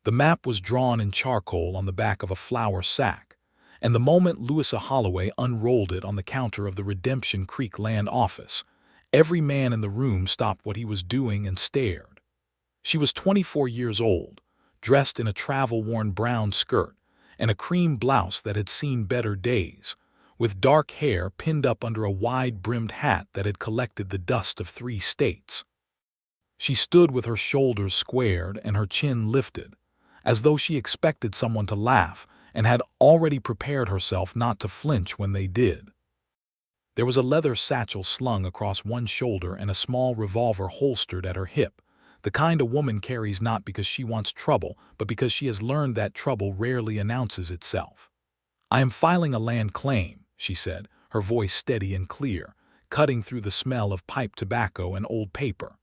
The map was drawn in charcoal on the back of a flour sack, and the moment Louisa Holloway unrolled it on the counter of the Redemption Creek Land Office, every man in the room stopped what he was doing and stared. She was 24 years old, dressed in a travel-worn brown skirt and a cream blouse that had seen better days, with dark hair pinned up under a wide-brimmed hat that had collected the dust of 3 states. She stood with her shoulders squared and her chin lifted, as though she expected someone to laugh and had already prepared herself not to flinch when they did. There was a leather satchel slung across one shoulder and a small revolver holstered at her hip, the kind a woman carries not because she wants trouble, but because she has learned that trouble rarely announces itself. "I am filing a land claim," she said, her voice steady and clear, cutting through the smell of pipe tobacco and old paper.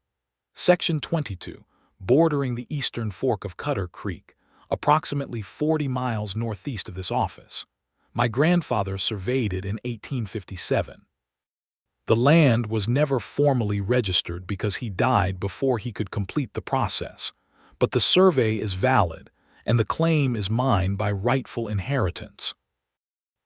Section 22, bordering the eastern fork of Cutter Creek, approximately 40 miles northeast of this office. My grandfather surveyed it in 1857. The land was never formally registered because he died before he could complete the process, but the survey is valid, and the claim is mine by rightful inheritance.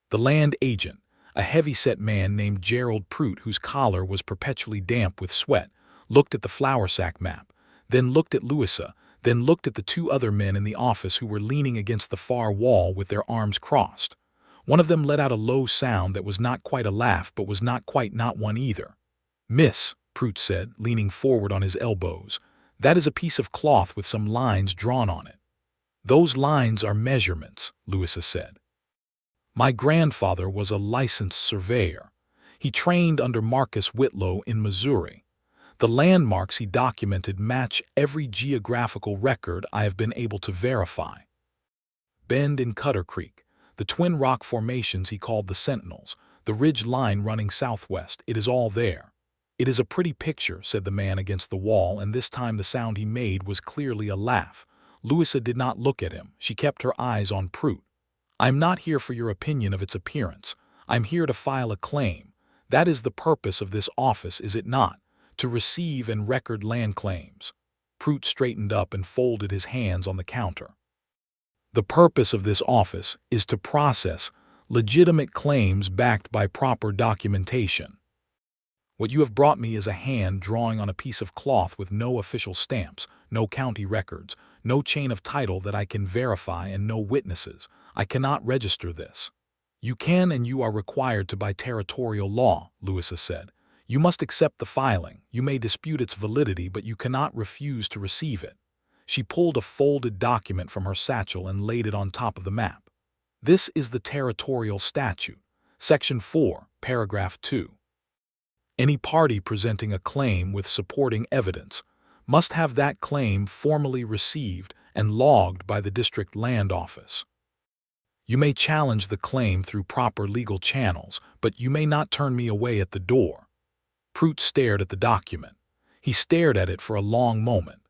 The land agent, a heavy-set man named Gerald Prout, whose collar was perpetually damp with sweat, looked at the flour sack map, then looked at Louisa, then looked at the 2 other men in the office who were leaning against the far wall with their arms crossed. One of them let out a low sound that was not quite a laugh but was not quite not one either. "Miss," Prout said, leaning forward on his elbows, "that is a piece of cloth with some lines drawn on it." "Those lines are measurements," Louisa said. "My grandfather was a licensed surveyor. He trained under Marcus Whitlow in Missouri. The landmarks he documented match every geographical record I have been able to verify. Bend in Cutter Creek, the twin rock formations he called the Sentinels, the ridge line running southwest, it is all there." "It is a pretty picture," said the man against the wall, and this time the sound he made was clearly a laugh. Louisa did not look at him. She kept her eyes on Prout. "I am not here for your opinion of its appearance. I am here to file a claim. That is the purpose of this office, is it not? To receive and record land claims." Prout straightened up and folded his hands on the counter. "The purpose of this office is to process legitimate claims backed by proper documentation. What you have brought me is a hand drawing on a piece of cloth with no official stamps, no county records, no chain of title that I can verify, and no witnesses. I cannot register this." "You can, and you are required to by territorial law," Louisa said. "You must accept the filing. You may dispute its validity, but you cannot refuse to receive it." She pulled a folded document from her satchel and laid it on top of the map. "This is the territorial statute, Section 4, Paragraph 2. Any party presenting a claim with supporting evidence must have that claim formally received and logged by the District Land Office. You may challenge the claim through proper legal channels, but you may not turn me away at the door." Prout stared at the document. He stared at it for a long moment.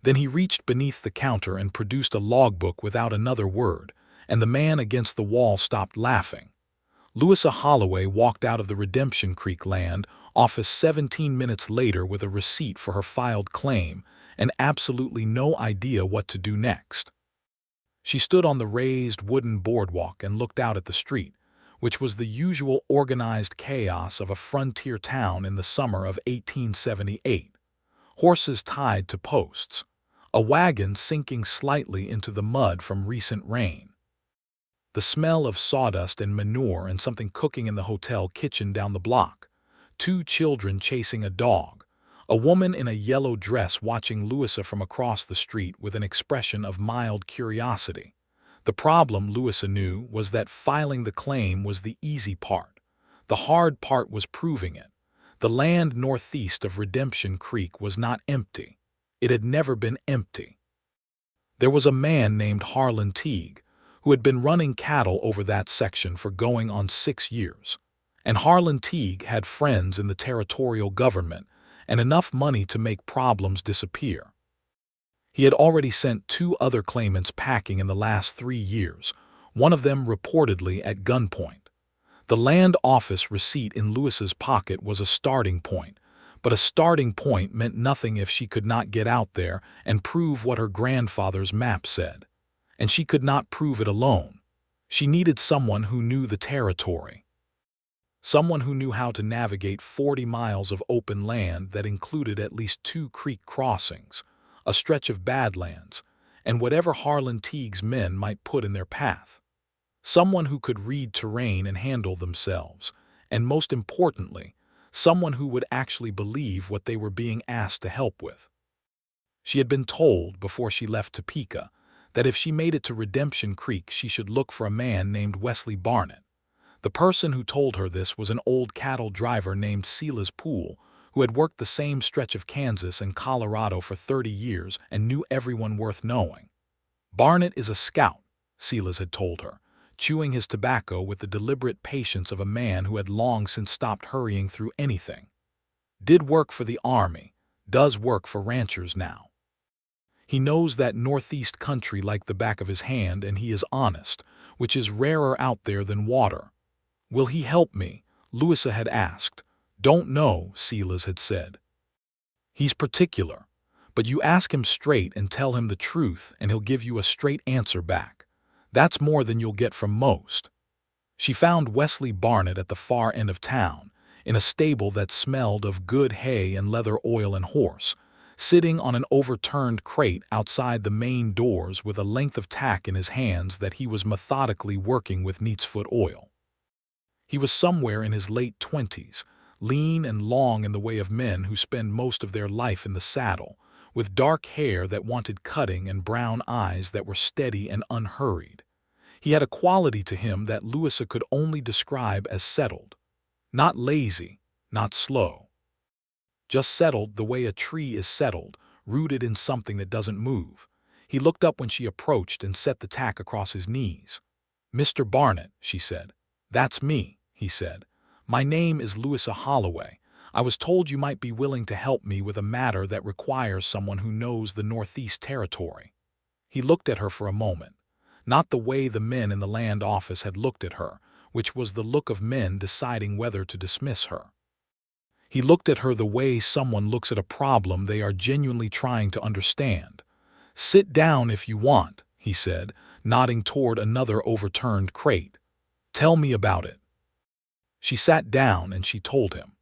Then he reached beneath the counter and produced a logbook without another word, and the man against the wall stopped laughing. Louisa Holloway walked out of the Redemption Creek Land Office 17 minutes later with a receipt for her filed claim and absolutely no idea what to do next. She stood on the raised wooden boardwalk and looked out at the street, which was the usual organized chaos of a frontier town in the summer of 1878. Horses tied to posts. A wagon sinking slightly into the mud from recent rain. The smell of sawdust and manure and something cooking in the hotel kitchen down the block. 2 children chasing a dog. A woman in a yellow dress watching Louisa from across the street with an expression of mild curiosity. The problem, Louisa knew, was that filing the claim was the easy part. The hard part was proving it. The land northeast of Redemption Creek was not empty. It had never been empty. There was a man named Harlan Teague who had been running cattle over that section for going on 6 years. And Harlan Teague had friends in the territorial government and enough money to make problems disappear. He had already sent 2 other claimants packing in the last 3 years, one of them reportedly at gunpoint. The land office receipt in Louisa's pocket was a starting point, but a starting point meant nothing if she could not get out there and prove what her grandfather's map said. and she could not prove it alone. She needed someone who knew the territory. Someone who knew how to navigate 40 miles of open land that included at least 2 creek crossings, a stretch of badlands, and whatever Harlan Teague's men might put in their path. Someone who could read terrain and handle themselves, and most importantly, someone who would actually believe what they were being asked to help with. She had been told, before she left Topeka, that if she made it to Redemption Creek she should look for a man named Wesley Barnett. The person who told her this was an old cattle driver named Silas Poole, who had worked the same stretch of Kansas and Colorado for 30 years and knew everyone worth knowing. "Barnett is a scout," Silas had told her, chewing his tobacco with the deliberate patience of a man who had long since stopped hurrying through anything. "Did work for the Army, does work for ranchers now. He knows that northeast country like the back of his hand, and he is honest, which is rarer out there than water." "Will he help me?" Louisa had asked. "Don't know," Silas had said. "He's particular, but you ask him straight and tell him the truth and he'll give you a straight answer back. That's more than you'll get from most." She found Wesley Barnett at the far end of town, in a stable that smelled of good hay and leather oil and horse, sitting on an overturned crate outside the main doors with a length of tack in his hands that he was methodically working with neatsfoot oil. He was somewhere in his late 20s, lean and long in the way of men who spend most of their life in the saddle, with dark hair that wanted cutting and brown eyes that were steady and unhurried. He had a quality to him that Louisa could only describe as settled. Not lazy, not slow. Just settled the way a tree is settled, rooted in something that doesn't move. He looked up when she approached and set the tack across his knees. "Mr. Barnett," she said. "That's me," he said. "My name is Louisa Holloway. I was told you might be willing to help me with a matter that requires someone who knows the Northeast Territory." He looked at her for a moment, not the way the men in the land office had looked at her, which was the look of men deciding whether to dismiss her. He looked at her the way someone looks at a problem they are genuinely trying to understand. "Sit down if you want," he said, nodding toward another overturned crate. "Tell me about it." She sat down and she told him.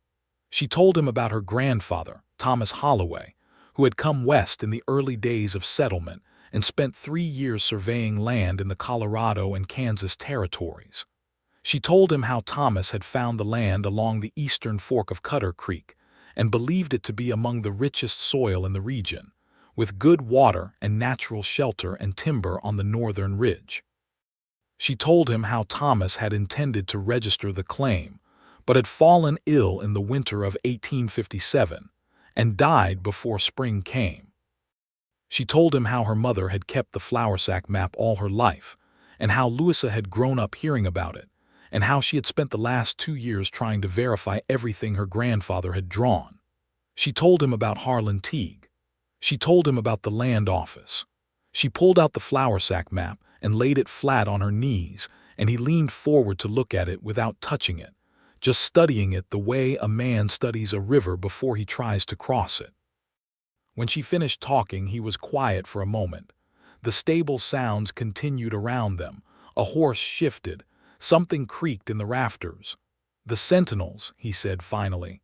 She told him about her grandfather, Thomas Holloway, who had come west in the early days of settlement and spent 3 years surveying land in the Colorado and Kansas territories. She told him how Thomas had found the land along the eastern fork of Cutter Creek and believed it to be among the richest soil in the region, with good water and natural shelter and timber on the northern ridge. She told him how Thomas had intended to register the claim, but had fallen ill in the winter of 1857 and died before spring came. She told him how her mother had kept the flour sack map all her life, and how Louisa had grown up hearing about it, and how she had spent the last 2 years trying to verify everything her grandfather had drawn. She told him about Harlan Teague. She told him about the land office. She pulled out the flour sack map and laid it flat on her knees, and he leaned forward to look at it without touching it, just studying it the way a man studies a river before he tries to cross it. When she finished talking, he was quiet for a moment. The stable sounds continued around them. A horse shifted. Something creaked in the rafters. "The Sentinels," he said finally.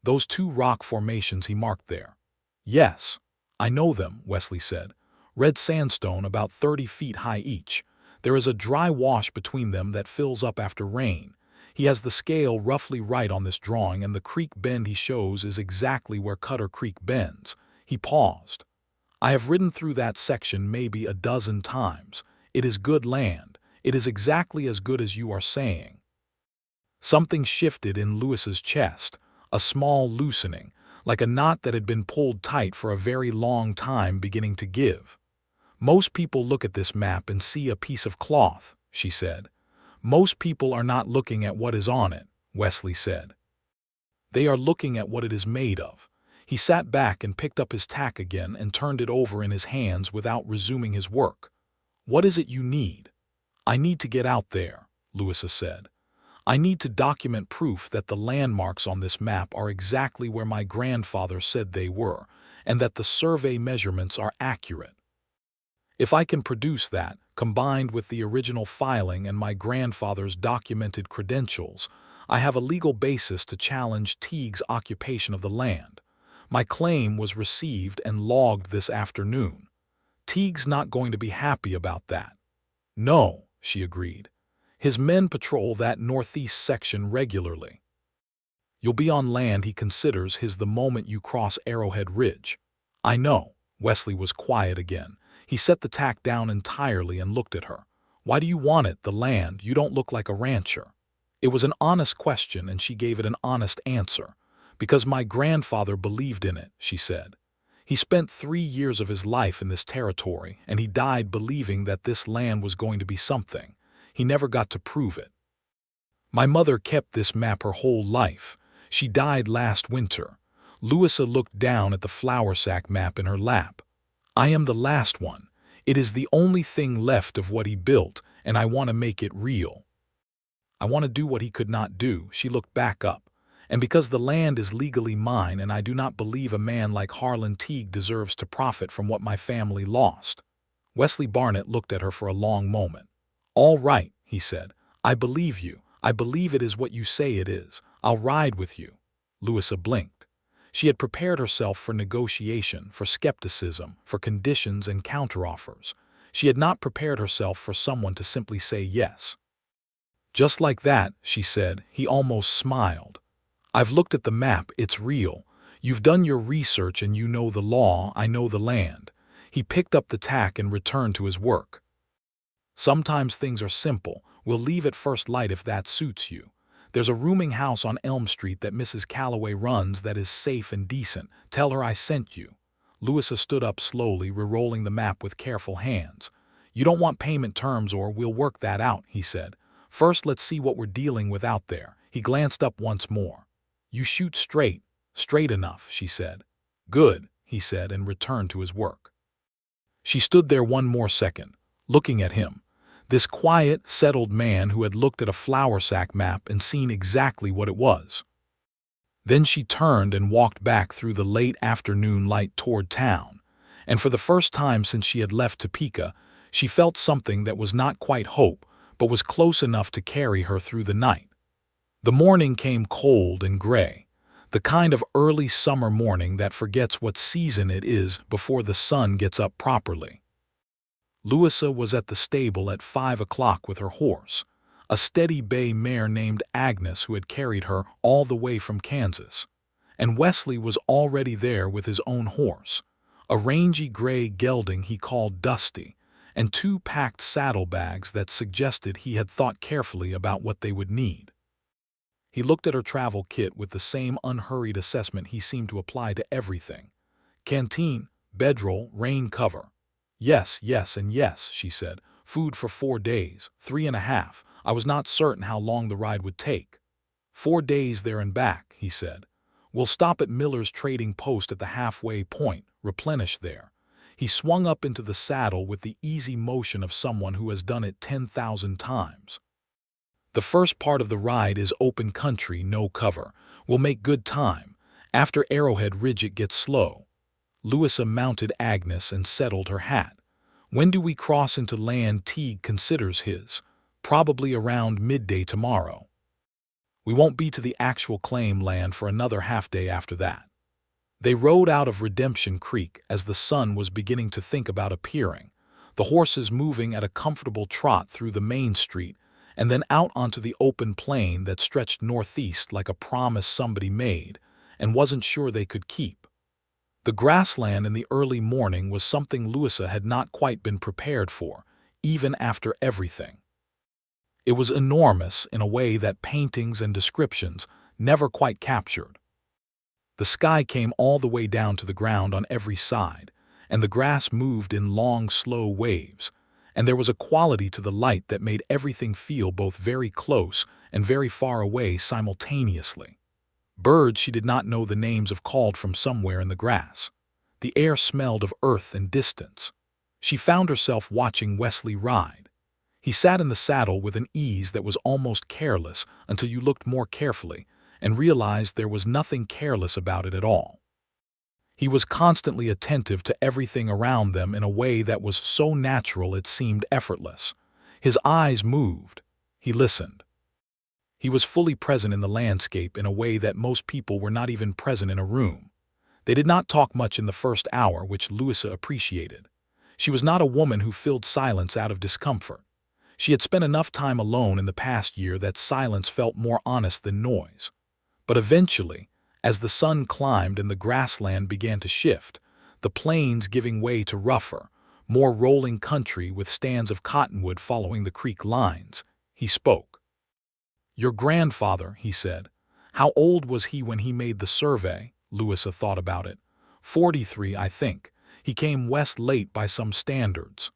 "Those 2 rock formations he marked there." "Yes, I know them," Wesley said. "Red sandstone about 30 feet high each. There is a dry wash between them that fills up after rain. He has the scale roughly right on this drawing, and the creek bend he shows is exactly where Cutter Creek bends." He paused. "I have ridden through that section maybe a dozen times. It is good land. It is exactly as good as you are saying." Something shifted in Louisa's chest, a small loosening, like a knot that had been pulled tight for a very long time beginning to give. "Most people look at this map and see a piece of cloth," she said. "Most people are not looking at what is on it," Wesley said. "They are looking at what it is made of." He sat back and picked up his tack again and turned it over in his hands without resuming his work. "What is it you need?" "I need to get out there," Louisa said. "I need to document proof that the landmarks on this map are exactly where my grandfather said they were, and that the survey measurements are accurate." If I can produce that, combined with the original filing and my grandfather's documented credentials, I have a legal basis to challenge Teague's occupation of the land. My claim was received and logged this afternoon. Teague's not going to be happy about that. No, she agreed. His men patrol that northeast section regularly. You'll be on land he considers his the moment you cross Arrowhead Ridge. I know. Wesley was quiet again. He set the tack down entirely and looked at her. Why do you want it, the land? You don't look like a rancher. It was an honest question, and she gave it an honest answer. Because my grandfather believed in it, she said. He spent 3 years of his life in this territory, and he died believing that this land was going to be something. He never got to prove it. My mother kept this map her whole life. She died last winter. Louisa looked down at the flour sack map in her lap. I am the last one. It is the only thing left of what he built, and I want to make it real. I want to do what he could not do. She looked back up. And because the land is legally mine, and I do not believe a man like Harlan Teague deserves to profit from what my family lost. Wesley Barnett looked at her for a long moment. All right, he said. I believe you. I believe it is what you say it is. I'll ride with you. Louisa blinked. She had prepared herself for negotiation, for skepticism, for conditions and counteroffers. She had not prepared herself for someone to simply say yes. Just like that, she said. He almost smiled. I've looked at the map, it's real. You've done your research and you know the law, I know the land. He picked up the tack and returned to his work. Sometimes things are simple. We'll leave at first light if that suits you. There's a rooming house on Elm Street that Mrs. Calloway runs that is safe and decent. Tell her I sent you. Louisa stood up slowly, re-rolling the map with careful hands. You don't want payment terms, or we'll work that out, he said. First, let's see what we're dealing with out there. He glanced up once more. You shoot straight. Straight enough, she said. Good, he said, and returned to his work. She stood there one more second, looking at him. This quiet, settled man who had looked at a flour sack map and seen exactly what it was. Then she turned and walked back through the late afternoon light toward town, and for the first time since she had left Topeka, she felt something that was not quite hope, but was close enough to carry her through the night. The morning came cold and gray, the kind of early summer morning that forgets what season it is before the sun gets up properly. Louisa was at the stable at 5 o'clock with her horse, a steady bay mare named Agnes who had carried her all the way from Kansas. And Wesley was already there with his own horse, a rangy gray gelding he called Dusty, and 2 packed saddlebags that suggested he had thought carefully about what they would need. He looked at her travel kit with the same unhurried assessment he seemed to apply to everything. Canteen, bedroll, rain cover. Yes, yes, and yes, she said. Food for 4 days, 3.5. I was not certain how long the ride would take. 4 days there and back, he said. We'll stop at Miller's trading post at the halfway point, replenish there. He swung up into the saddle with the easy motion of someone who has done it 10,000 times. The first part of the ride is open country, no cover. We'll make good time. After Arrowhead Ridge it gets slow. Louisa mounted Agnes and settled her hat. When do we cross into land Teague considers his? Probably around midday tomorrow. We won't be to the actual claim land for another half-day after that. They rode out of Redemption Creek as the sun was beginning to think about appearing, the horses moving at a comfortable trot through the main street and then out onto the open plain that stretched northeast like a promise somebody made and wasn't sure they could keep. The grassland in the early morning was something Louisa had not quite been prepared for, even after everything. It was enormous in a way that paintings and descriptions never quite captured. The sky came all the way down to the ground on every side, and the grass moved in long, slow waves, and there was a quality to the light that made everything feel both very close and very far away simultaneously. Birds she did not know the names of called from somewhere in the grass. The air smelled of earth and distance. She found herself watching Wesley ride. He sat in the saddle with an ease that was almost careless until you looked more carefully and realized there was nothing careless about it at all. He was constantly attentive to everything around them in a way that was so natural it seemed effortless. His eyes moved. He listened. He was fully present in the landscape in a way that most people were not even present in a room. They did not talk much in the first hour, which Louisa appreciated. She was not a woman who filled silence out of discomfort. She had spent enough time alone in the past year that silence felt more honest than noise. But eventually, as the sun climbed and the grassland began to shift, the plains giving way to rougher, more rolling country with stands of cottonwood following the creek lines, he spoke. "Your grandfather," he said. "How old was he when he made the survey?" Louisa thought about it. 43, I think. He came west late by some standards.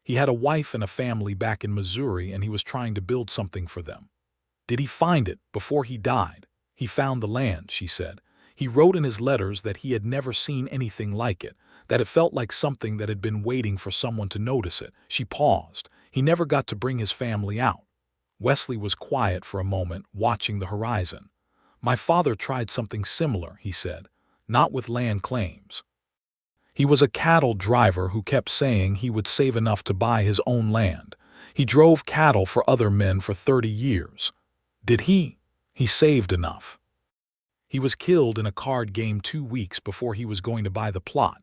He had a wife and a family back in Missouri, and he was trying to build something for them. Did he find it before he died? He found the land, she said. He wrote in his letters that he had never seen anything like it, that it felt like something that had been waiting for someone to notice it. She paused. He never got to bring his family out. Wesley was quiet for a moment, watching the horizon. My father tried something similar, he said, not with land claims. He was a cattle driver who kept saying he would save enough to buy his own land. He drove cattle for other men for 30 years. Did he? He saved enough. He was killed in a card game 2 weeks before he was going to buy the plot.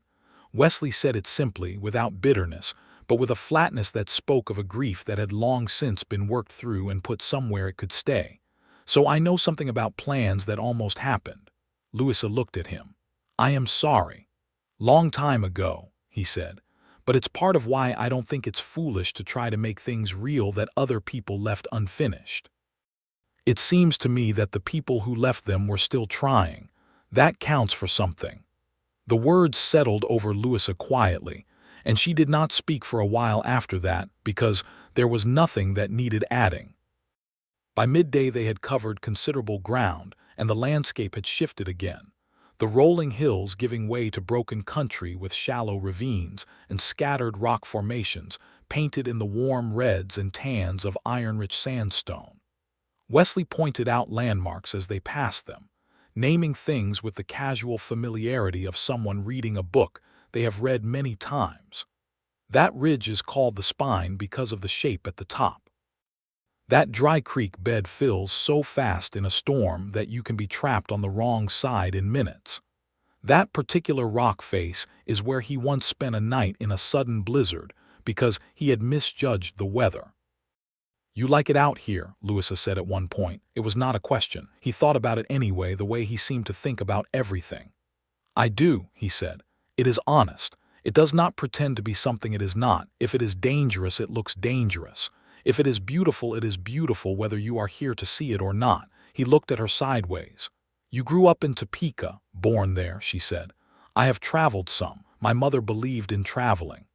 Wesley said it simply, without bitterness, but with a flatness that spoke of a grief that had long since been worked through and put somewhere it could stay. So I know something about plans that almost happened. Louisa looked at him. I am sorry. Long time ago, he said, but it's part of why I don't think it's foolish to try to make things real that other people left unfinished. It seems to me that the people who left them were still trying. That counts for something. The words settled over Louisa quietly, and she did not speak for a while after that because there was nothing that needed adding. By midday they had covered considerable ground, and the landscape had shifted again. The rolling hills giving way to broken country with shallow ravines and scattered rock formations painted in the warm reds and tans of iron-rich sandstone. Wesley pointed out landmarks as they passed them, naming things with the casual familiarity of someone reading a book they have read many times. That ridge is called the Spine because of the shape at the top. That dry creek bed fills so fast in a storm that you can be trapped on the wrong side in minutes. That particular rock face is where he once spent a night in a sudden blizzard because he had misjudged the weather. You like it out here, Louisa said at one point. It was not a question. He thought about it anyway, the way he seemed to think about everything. I do, he said. It is honest. It does not pretend to be something it is not. If it is dangerous, it looks dangerous. If it is beautiful whether you are here to see it or not. He looked at her sideways. You grew up in Topeka, born there, she said. I have traveled some. My mother believed in traveling.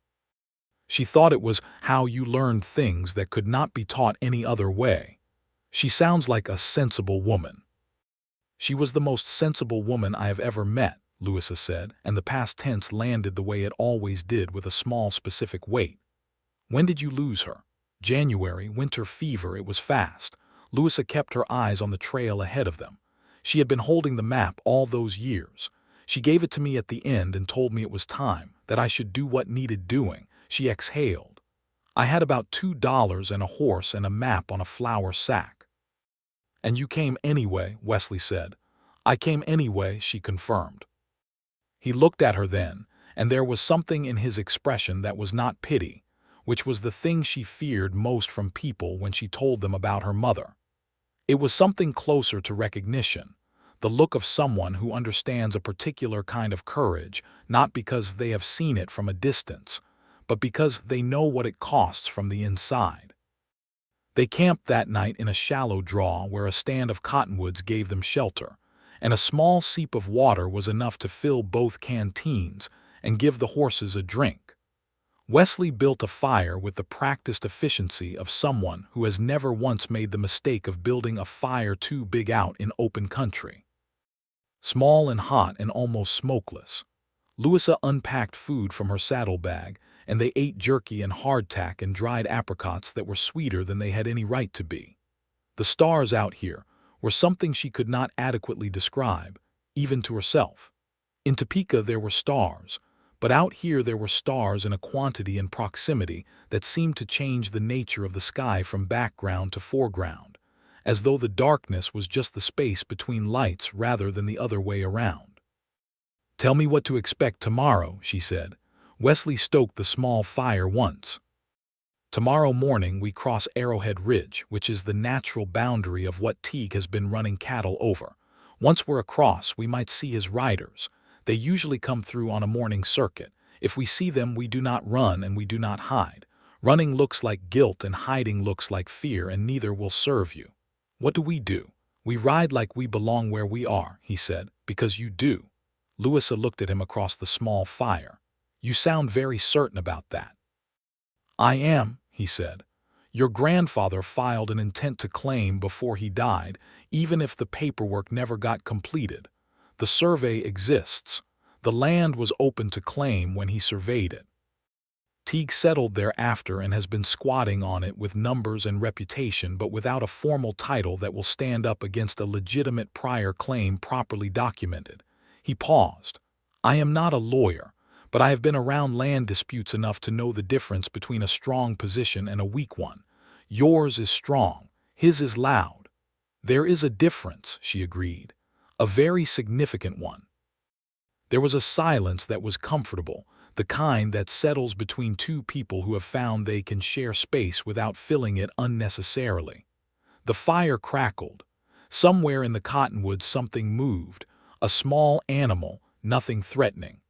She thought it was how you learned things that could not be taught any other way. She sounds like a sensible woman. She was the most sensible woman I have ever met, Louisa said, and the past tense landed the way it always did with a small specific weight. When did you lose her? January, winter fever, it was fast. Louisa kept her eyes on the trail ahead of them. She had been holding the map all those years. She gave it to me at the end and told me it was time, that I should do what needed doing. She exhaled. I had about $2 and a horse and a map on a flour sack. And you came anyway, Wesley said. I came anyway, she confirmed. He looked at her then, and there was something in his expression that was not pity, which was the thing she feared most from people when she told them about her mother. It was something closer to recognition, the look of someone who understands a particular kind of courage, not because they have seen it from a distance, but because they know what it costs from the inside. They camped that night in a shallow draw where a stand of cottonwoods gave them shelter, and a small seep of water was enough to fill both canteens and give the horses a drink. Wesley built a fire with the practiced efficiency of someone who has never once made the mistake of building a fire too big out in open country. Small and hot and almost smokeless. Louisa unpacked food from her saddlebag, and they ate jerky and hardtack and dried apricots that were sweeter than they had any right to be. The stars out here were something she could not adequately describe, even to herself. In Topeka there were stars, but out here there were stars in a quantity and proximity that seemed to change the nature of the sky from background to foreground, as though the darkness was just the space between lights rather than the other way around. "Tell me what to expect tomorrow," she said. Wesley stoked the small fire once. "Tomorrow morning we cross Arrowhead Ridge, which is the natural boundary of what Teague has been running cattle over. Once we're across, we might see his riders. They usually come through on a morning circuit. If we see them, we do not run and we do not hide. Running looks like guilt and hiding looks like fear, and neither will serve you. What do? We ride like we belong where we are," he said, "because you do." Louisa looked at him across the small fire. "You sound very certain about that." "I am," he said. "Your grandfather filed an intent to claim before he died, even if the paperwork never got completed. The survey exists. The land was open to claim when he surveyed it. Teague settled thereafter and has been squatting on it with numbers and reputation, but without a formal title that will stand up against a legitimate prior claim properly documented." He paused. "I am not a lawyer, but I have been around land disputes enough to know the difference between a strong position and a weak one. Yours is strong, his is loud." "There is a difference," she agreed. "A very significant one." There was a silence that was comfortable, the kind that settles between two people who have found they can share space without filling it unnecessarily. The fire crackled. Somewhere in the cottonwoods something moved, a small animal, nothing threatening.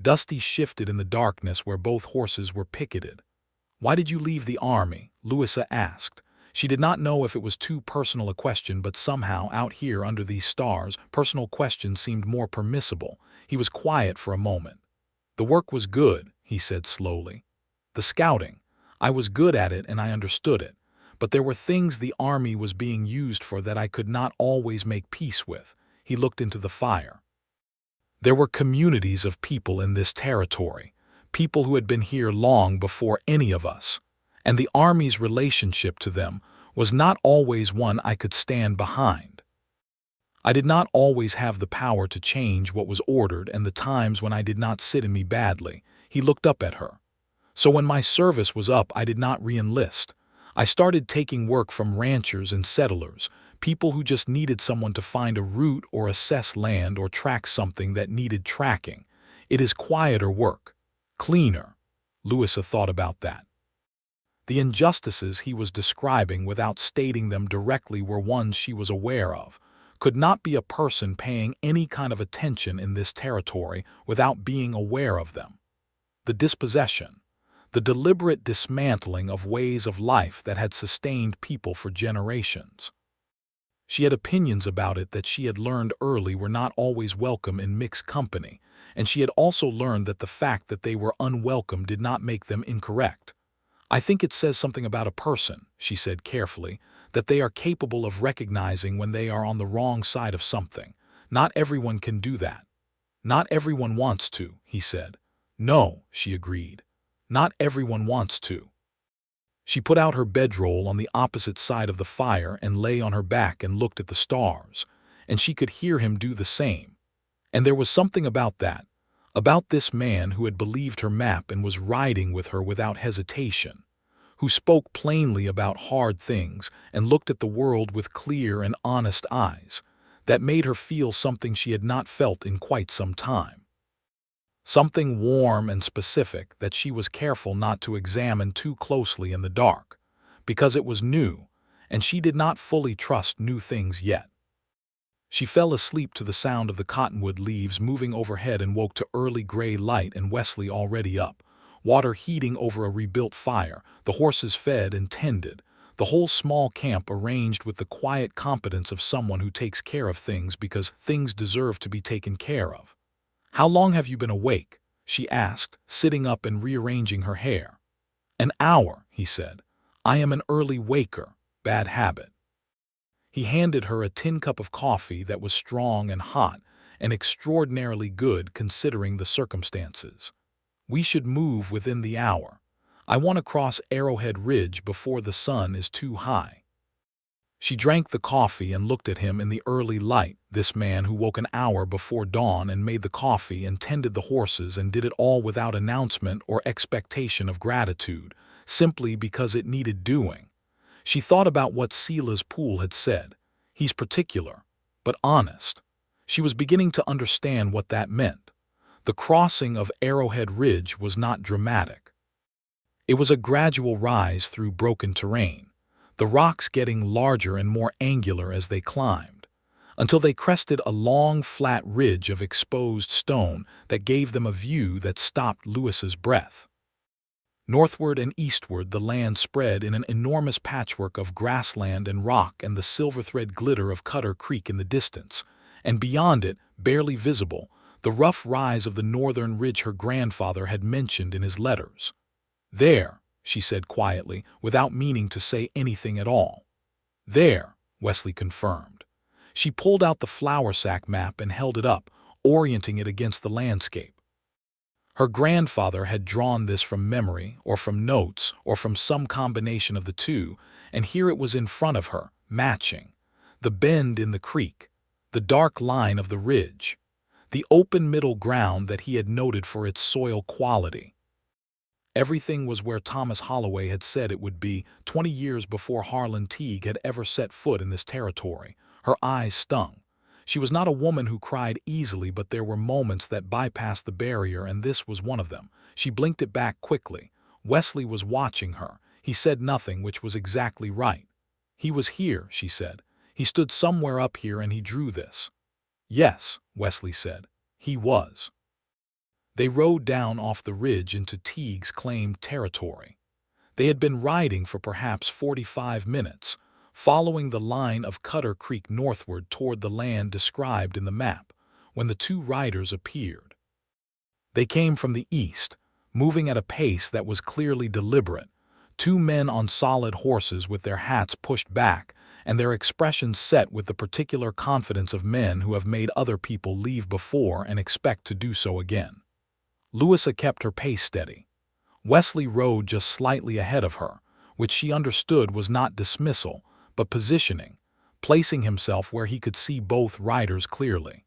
Dusty shifted in the darkness where both horses were picketed. "Why did you leave the army?" Louisa asked. She did not know if it was too personal a question, but somehow, out here under these stars, personal questions seemed more permissible. He was quiet for a moment. "The work was good," he said slowly. "The scouting. I was good at it and I understood it. But there were things the army was being used for that I could not always make peace with." He looked into the fire. "There were communities of people in this territory, people who had been here long before any of us, and the army's relationship to them was not always one I could stand behind. I did not always have the power to change what was ordered, and the times when I did not sit in me badly." He looked up at her. "So when my service was up, I did not re-enlist. I started taking work from ranchers and settlers, people who just needed someone to find a route or assess land or track something that needed tracking. It is quieter work. Cleaner." Louisa thought about that. The injustices he was describing, without stating them directly, were ones she was aware of. Could not be a person paying any kind of attention in this territory without being aware of them. The dispossession, the deliberate dismantling of ways of life that had sustained people for generations. She had opinions about it that she had learned early were not always welcome in mixed company, and she had also learned that the fact that they were unwelcome did not make them incorrect. "I think it says something about a person," she said carefully, "that they are capable of recognizing when they are on the wrong side of something. Not everyone can do that." "Not everyone wants to," he said. "No," she agreed. "Not everyone wants to." She put out her bedroll on the opposite side of the fire and lay on her back and looked at the stars, and she could hear him do the same. And there was something about that, about this man who had believed her map and was riding with her without hesitation, who spoke plainly about hard things and looked at the world with clear and honest eyes, that made her feel something she had not felt in quite some time. Something warm and specific that she was careful not to examine too closely in the dark, because it was new, and she did not fully trust new things yet. She fell asleep to the sound of the cottonwood leaves moving overhead and woke to early gray light and Wesley already up, water heating over a rebuilt fire, the horses fed and tended, the whole small camp arranged with the quiet competence of someone who takes care of things because things deserve to be taken care of. "How long have you been awake?" she asked, sitting up and rearranging her hair. "An hour," he said. "I am an early waker, bad habit." He handed her a tin cup of coffee that was strong and hot, and extraordinarily good considering the circumstances. "We should move within the hour. I want to cross Arrowhead Ridge before the sun is too high." She drank the coffee and looked at him in the early light, this man who woke an hour before dawn and made the coffee and tended the horses and did it all without announcement or expectation of gratitude, simply because it needed doing. She thought about what Sela's pool had said. He's particular, but honest. She was beginning to understand what that meant. The crossing of Arrowhead Ridge was not dramatic. It was a gradual rise through broken terrain, the rocks getting larger and more angular as they climbed, until they crested a long, flat ridge of exposed stone that gave them a view that stopped Louisa's breath. Northward and eastward the land spread in an enormous patchwork of grassland and rock and the silver-thread glitter of Cutter Creek in the distance, and beyond it, barely visible, the rough rise of the northern ridge her grandfather had mentioned in his letters. "There," she said quietly, without meaning to say anything at all. "There," Wesley confirmed. She pulled out the flour sack map and held it up, orienting it against the landscape. Her grandfather had drawn this from memory, or from notes, or from some combination of the two, and here it was in front of her, matching. The bend in the creek, the dark line of the ridge, the open middle ground that he had noted for its soil quality. Everything was where Thomas Holloway had said it would be 20 years before Harlan Teague had ever set foot in this territory. Her eyes stung. She was not a woman who cried easily, but there were moments that bypassed the barrier, and this was one of them. She blinked it back quickly. Wesley was watching her. He said nothing, which was exactly right. "He was here," she said. "He stood somewhere up here and he drew this." "Yes," Wesley said. "He was." They rode down off the ridge into Teague's claimed territory. They had been riding for perhaps 45 minutes, following the line of Cutter Creek northward toward the land described in the map, when the two riders appeared. They came from the east, moving at a pace that was clearly deliberate, two men on solid horses with their hats pushed back and their expressions set with the particular confidence of men who have made other people leave before and expect to do so again. Louisa kept her pace steady. Wesley rode just slightly ahead of her, which she understood was not dismissal, but positioning, placing himself where he could see both riders clearly.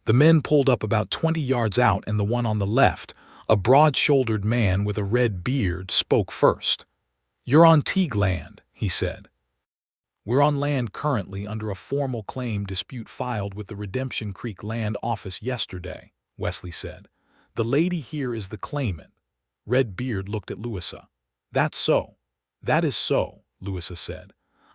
The men pulled up about 20 yards out, and the one on the left, a broad-shouldered man with a red beard, spoke first. "You're on Teague land," he said. "We're on land currently under a formal claim dispute filed with the Redemption Creek Land Office yesterday," Wesley said. "The lady here is the claimant." Redbeard looked at Louisa. "That's so." "That is so," Louisa said.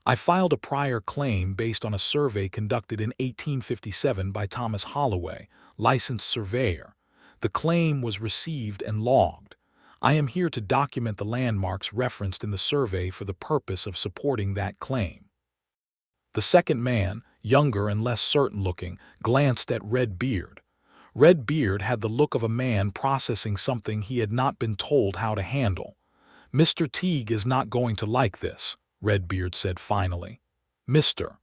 "I filed a prior claim based on a survey conducted in 1857 by Thomas Holloway, licensed surveyor. The claim was received and logged. I am here to document the landmarks referenced in the survey for the purpose of supporting that claim." The second man, younger and less certain-looking, glanced at Redbeard. Redbeard had the look of a man processing something he had not been told how to handle. "Mr. Teague is not going to like this," Redbeard said finally. "Mr.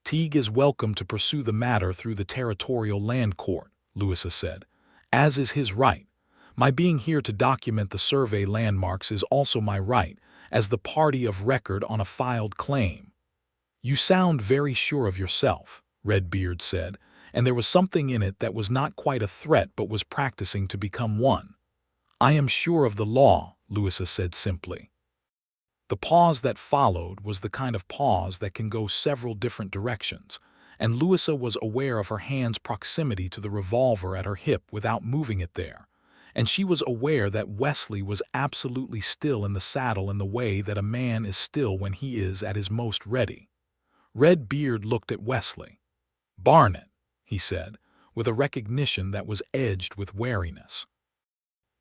Teague is welcome to pursue the matter through the Territorial Land Court," Louisa said, "as is his right. My being here to document the survey landmarks is also my right, as the party of record on a filed claim." "You sound very sure of yourself," Redbeard said, and there was something in it that was not quite a threat but was practicing to become one. "I am sure of the law," Louisa said simply. The pause that followed was the kind of pause that can go several different directions, and Louisa was aware of her hand's proximity to the revolver at her hip without moving it there, and she was aware that Wesley was absolutely still in the saddle in the way that a man is still when he is at his most ready. Redbeard looked at Wesley. "Barnett," he said, with a recognition that was edged with wariness.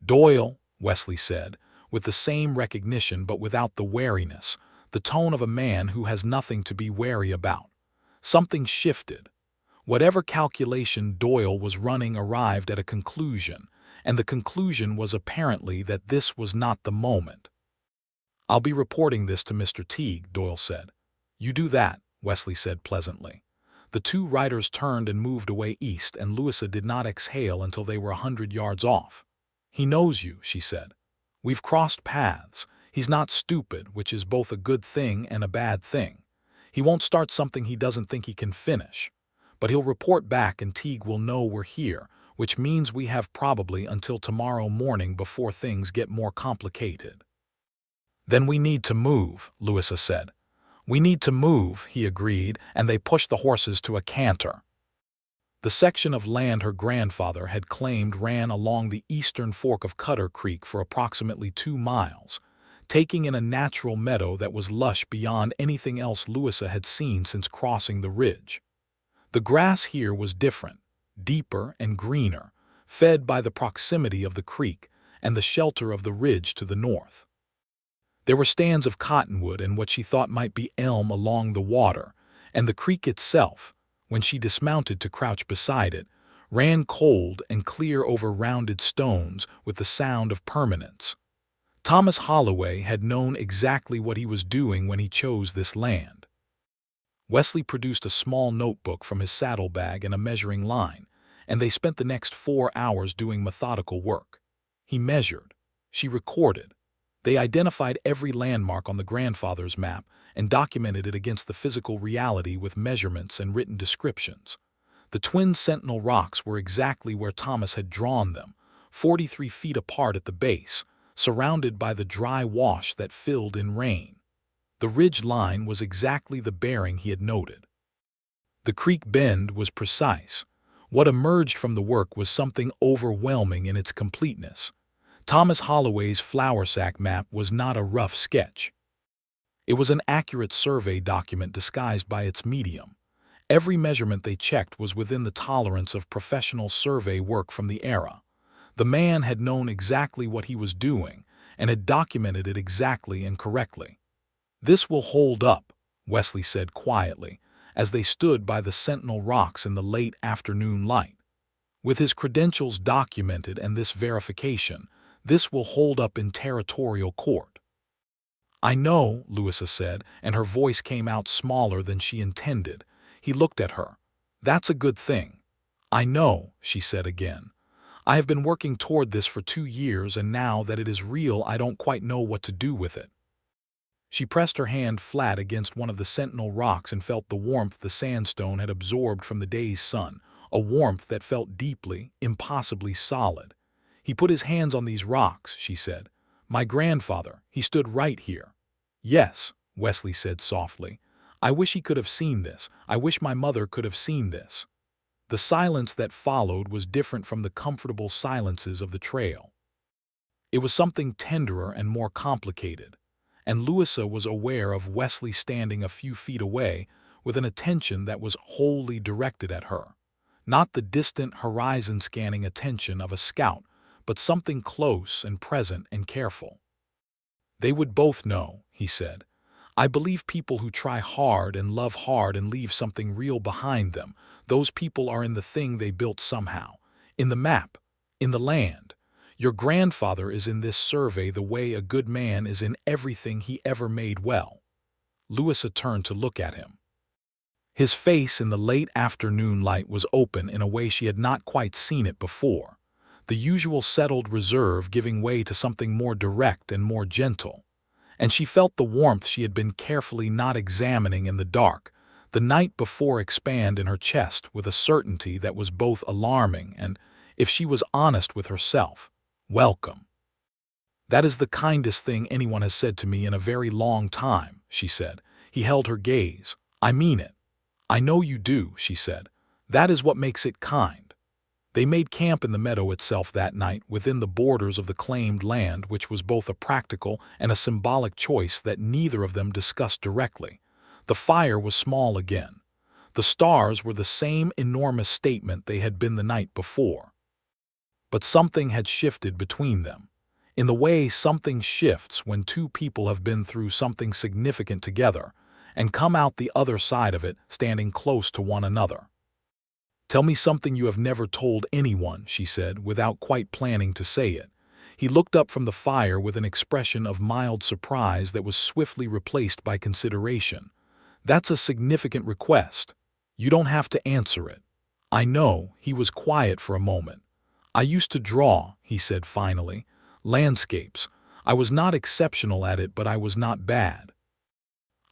"Doyle," Wesley said, with the same recognition but without the wariness, the tone of a man who has nothing to be wary about. Something shifted. Whatever calculation Doyle was running arrived at a conclusion, and the conclusion was apparently that this was not the moment. "I'll be reporting this to Mr. Teague," Doyle said. "You do that," Wesley said pleasantly. The two riders turned and moved away east, and Louisa did not exhale until they were 100 yards off. "He knows you," she said. "We've crossed paths. He's not stupid, which is both a good thing and a bad thing. He won't start something he doesn't think he can finish. But he'll report back and Teague will know we're here, which means we have probably until tomorrow morning before things get more complicated. Then we need to move, Louisa said. We need to move, he agreed, and they pushed the horses to a canter. The section of land her grandfather had claimed ran along the eastern fork of Cutter Creek for approximately 2 miles, taking in a natural meadow that was lush beyond anything else Louisa had seen since crossing the ridge. The grass here was different, deeper and greener, fed by the proximity of the creek and the shelter of the ridge to the north. There were stands of cottonwood and what she thought might be elm along the water, and the creek itself, when she dismounted to crouch beside it, ran cold and clear over rounded stones with the sound of permanence. Thomas Holloway had known exactly what he was doing when he chose this land. Wesley produced a small notebook from his saddlebag and a measuring line, and they spent the next 4 hours doing methodical work. He measured. She recorded. They identified every landmark on the grandfather's map and documented it against the physical reality with measurements and written descriptions. The twin Sentinel rocks were exactly where Thomas had drawn them, 43 feet apart at the base, surrounded by the dry wash that filled in rain. The ridge line was exactly the bearing he had noted. The creek bend was precise. What emerged from the work was something overwhelming in its completeness. Thomas Holloway's flour sack map was not a rough sketch. It was an accurate survey document disguised by its medium. Every measurement they checked was within the tolerance of professional survey work from the era. The man had known exactly what he was doing and had documented it exactly and correctly. "This will hold up," Wesley said quietly, as they stood by the Sentinel rocks in the late afternoon light. "With his credentials documented and this verification, this will hold up in territorial court." "I know," Louisa said, and her voice came out smaller than she intended. He looked at her. "That's a good thing." "I know," she said again. "I have been working toward this for 2 years, and now that it is real, I don't quite know what to do with it." She pressed her hand flat against one of the Sentinel rocks and felt the warmth the sandstone had absorbed from the day's sun, a warmth that felt deeply, impossibly solid. "He put his hands on these rocks," she said. "My grandfather, he stood right here." "Yes," Wesley said softly. "I wish he could have seen this. I wish my mother could have seen this." The silence that followed was different from the comfortable silences of the trail. It was something tenderer and more complicated, and Louisa was aware of Wesley standing a few feet away with an attention that was wholly directed at her. Not the distant horizon-scanning attention of a scout, but something close and present and careful. "They would both know," he said. "I believe people who try hard and love hard and leave something real behind them, those people are in the thing they built somehow. In the map, in the land. Your grandfather is in this survey the way a good man is in everything he ever made well." Louisa turned to look at him. His face in the late afternoon light was open in a way she had not quite seen it before, the usual settled reserve giving way to something more direct and more gentle. And she felt the warmth she had been carefully not examining in the dark the night before expand in her chest with a certainty that was both alarming and, if she was honest with herself, welcome. "That is the kindest thing anyone has said to me in a very long time," she said. He held her gaze. "I mean it." "I know you do," she said. "That is what makes it kind." They made camp in the meadow itself that night within the borders of the claimed land, which was both a practical and a symbolic choice that neither of them discussed directly. The fire was small again. The stars were the same enormous statement they had been the night before. But something had shifted between them. In the way something shifts when two people have been through something significant together and come out the other side of it standing close to one another. "Tell me something you have never told anyone," she said, without quite planning to say it. He looked up from the fire with an expression of mild surprise that was swiftly replaced by consideration. "That's a significant request. You don't have to answer it." "I know." He was quiet for a moment. "I used to draw," he said finally. "Landscapes. I was not exceptional at it, but I was not bad."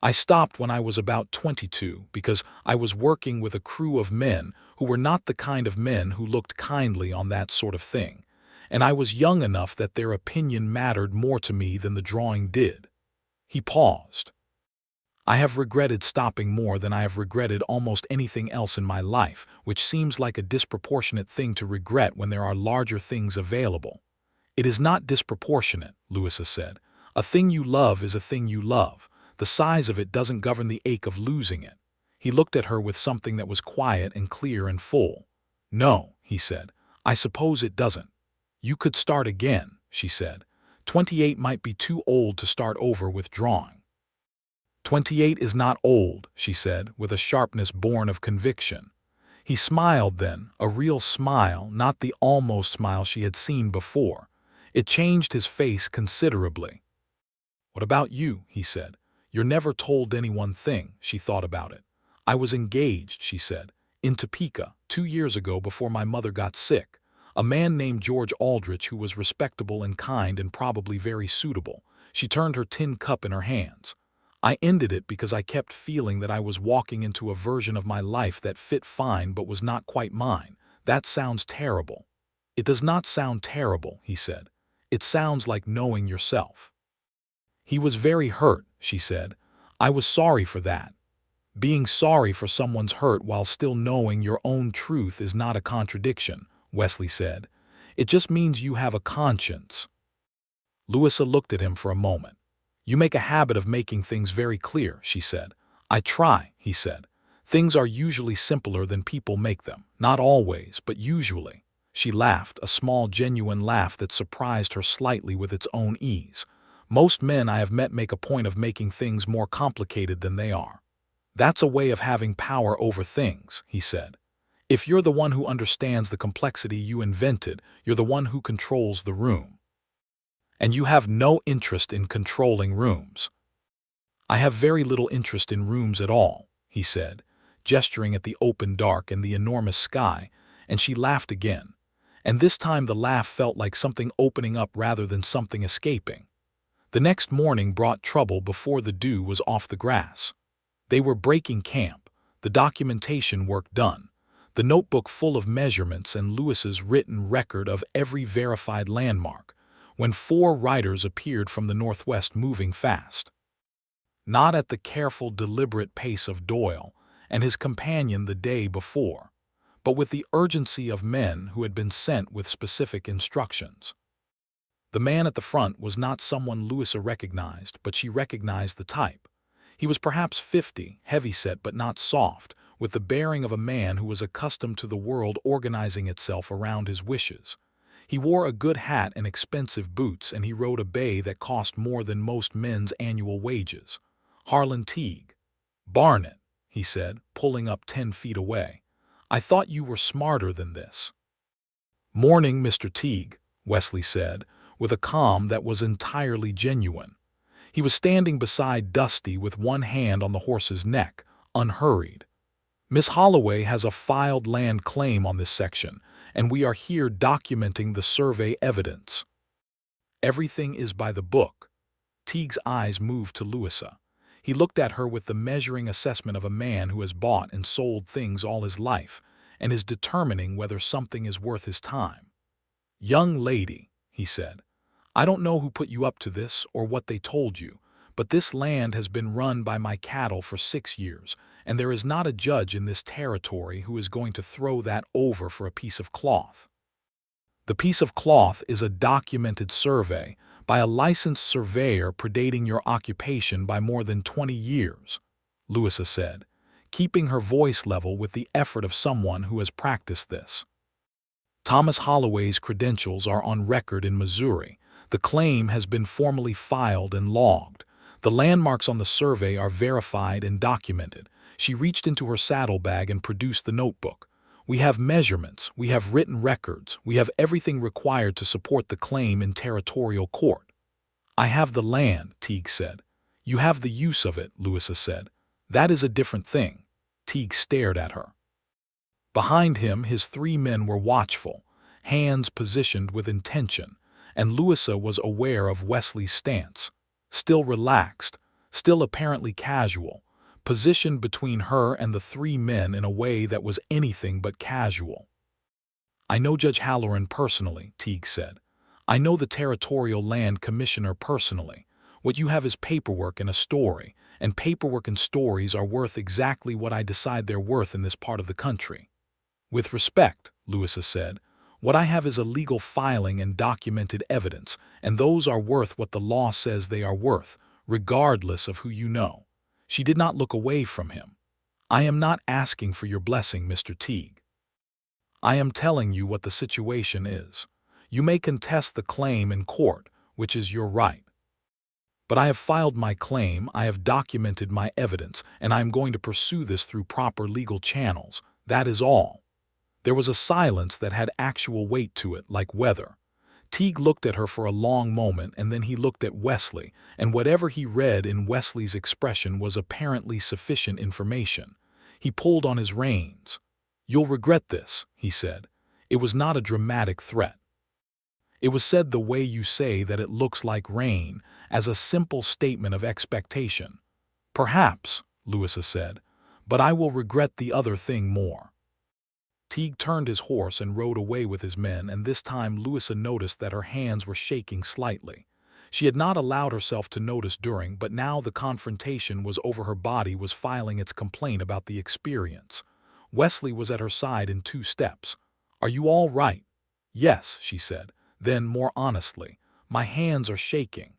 I stopped when I was about 22 because I was working with a crew of men who were not the kind of men who looked kindly on that sort of thing, and I was young enough that their opinion mattered more to me than the drawing did." He paused. "I have regretted stopping more than I have regretted almost anything else in my life, which seems like a disproportionate thing to regret when there are larger things available." "It is not disproportionate," Louisa said. "A thing you love is a thing you love. The size of it doesn't govern the ache of losing it." He looked at her with something that was quiet and clear and full. "No," he said, "I suppose it doesn't." "You could start again," she said. 28 might be too old to start over with drawing." 28 is not old," she said, with a sharpness born of conviction. He smiled then, a real smile, not the almost smile she had seen before. It changed his face considerably. "What about you?" he said. "You're never told any one thing." She thought about it. "I was engaged," she said, "in Topeka 2 years ago before my mother got sick. A man named George Aldrich who was respectable and kind and probably very suitable." She turned her tin cup in her hands. "I ended it because I kept feeling that I was walking into a version of my life that fit fine but was not quite mine. That sounds terrible." "It does not sound terrible," he said. "It sounds like knowing yourself." He was very hurt, she said. "I was sorry for that." "Being sorry for someone's hurt while still knowing your own truth is not a contradiction," Wesley said. "It just means you have a conscience." Louisa looked at him for a moment. "You make a habit of making things very clear," she said. "I try," he said. "Things are usually simpler than people make them. Not always, but usually." She laughed, a small, genuine laugh that surprised her slightly with its own ease. "Most men I have met make a point of making things more complicated than they are." "That's a way of having power over things," he said. "If you're the one who understands the complexity you invented, you're the one who controls the room. And you have no interest in controlling rooms." "I have very little interest in rooms at all," he said, gesturing at the open dark and the enormous sky, and she laughed again. And this time the laugh felt like something opening up rather than something escaping. The next morning brought trouble before the dew was off the grass. They were breaking camp, the documentation work done, the notebook full of measurements and Louis's written record of every verified landmark, when 4 riders appeared from the northwest moving fast. Not at the careful, deliberate pace of Doyle and his companion the day before, but with the urgency of men who had been sent with specific instructions. The man at the front was not someone Louisa recognized, but she recognized the type. He was perhaps 50, heavyset but not soft, with the bearing of a man who was accustomed to the world organizing itself around his wishes. He wore a good hat and expensive boots, and he rode a bay that cost more than most men's annual wages. "Harlan Teague." "Barnett," he said, pulling up 10 feet away. "I thought you were smarter than this." "Morning, Mr. Teague," Wesley said, with a calm that was entirely genuine. He was standing beside Dusty with one hand on the horse's neck, unhurried. "Miss Holloway has a filed land claim on this section, and we are here documenting the survey evidence." "Everything is by the book." Teague's eyes moved to Louisa. He looked at her with the measuring assessment of a man who has bought and sold things all his life, and is determining whether something is worth his time. "Young lady," he said, "I don't know who put you up to this or what they told you, but this land has been run by my cattle for 6 years, and there is not a judge in this territory who is going to throw that over for a piece of cloth. The piece of cloth is a documented survey by a licensed surveyor predating your occupation by more than 20 years, Louisa said, keeping her voice level with the effort of someone who has practiced this. "Thomas Holloway's credentials are on record in Missouri. The claim has been formally filed and logged. The landmarks on the survey are verified and documented." She reached into her saddlebag and produced the notebook. "We have measurements, we have written records, we have everything required to support the claim in territorial court." "I have the land," Teague said. "You have the use of it," Louisa said. "That is a different thing." Teague stared at her. Behind him, his 3 men were watchful, hands positioned with intention, and Louisa was aware of Wesley's stance, still relaxed, still apparently casual, positioned between her and the three men in a way that was anything but casual. "I know Judge Halloran personally," Teague said. "I know the Territorial Land Commissioner personally. What you have is paperwork and a story, and paperwork and stories are worth exactly what I decide they're worth in this part of the country." "With respect," Louisa said, "what I have is a legal filing and documented evidence, and those are worth what the law says they are worth, regardless of who you know." She did not look away from him. "I am not asking for your blessing, Mr. Teague. I am telling you what the situation is. You may contest the claim in court, which is your right. But I have filed my claim, I have documented my evidence, and I am going to pursue this through proper legal channels. That is all." There was a silence that had actual weight to it, like weather. Teague looked at her for a long moment, and then he looked at Wesley, and whatever he read in Wesley's expression was apparently sufficient information. He pulled on his reins. "You'll regret this," he said. It was not a dramatic threat. It was said the way you say that it looks like rain, as a simple statement of expectation. "Perhaps," Louisa said, "but I will regret the other thing more." Teague turned his horse and rode away with his men, and this time Louisa noticed that her hands were shaking slightly. She had not allowed herself to notice during, but now the confrontation was over. Her body was filing its complaint about the experience. Wesley was at her side in 2 steps. "Are you all right?" "Yes," she said. Then, more honestly, "My hands are shaking."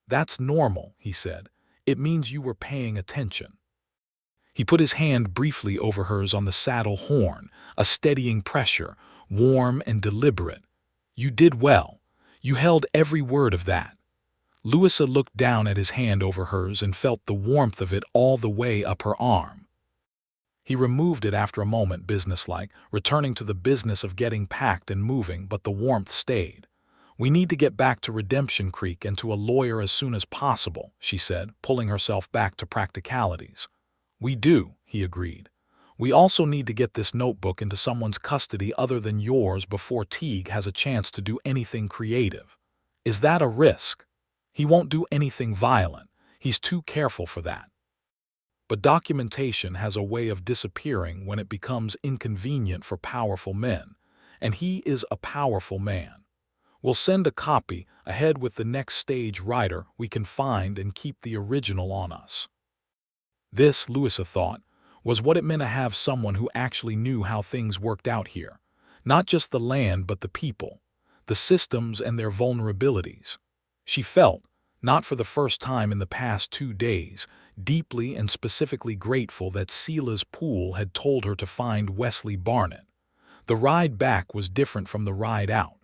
"That's normal," he said. "It means you were paying attention." He put his hand briefly over hers on the saddle horn, a steadying pressure, warm and deliberate. "You did well. You held every word of that." Louisa looked down at his hand over hers and felt the warmth of it all the way up her arm. He removed it after a moment, businesslike, returning to the business of getting packed and moving, but the warmth stayed. "We need to get back to Redemption Creek and to a lawyer as soon as possible," she said, pulling herself back to practicalities. "We do," he agreed. "We also need to get this notebook into someone's custody other than yours before Teague has a chance to do anything creative." "Is that a risk?" "He won't do anything violent. He's too careful for that. But documentation has a way of disappearing when it becomes inconvenient for powerful men, and he is a powerful man. We'll send a copy ahead with the next stage writer we can find and keep the original on us." This, Louisa thought, was what it meant to have someone who actually knew how things worked out here. Not just the land but the people, the systems and their vulnerabilities. She felt, not for the first time in the past 2 days, deeply and specifically grateful that Sela's pool had told her to find Wesley Barnett. The ride back was different from the ride out.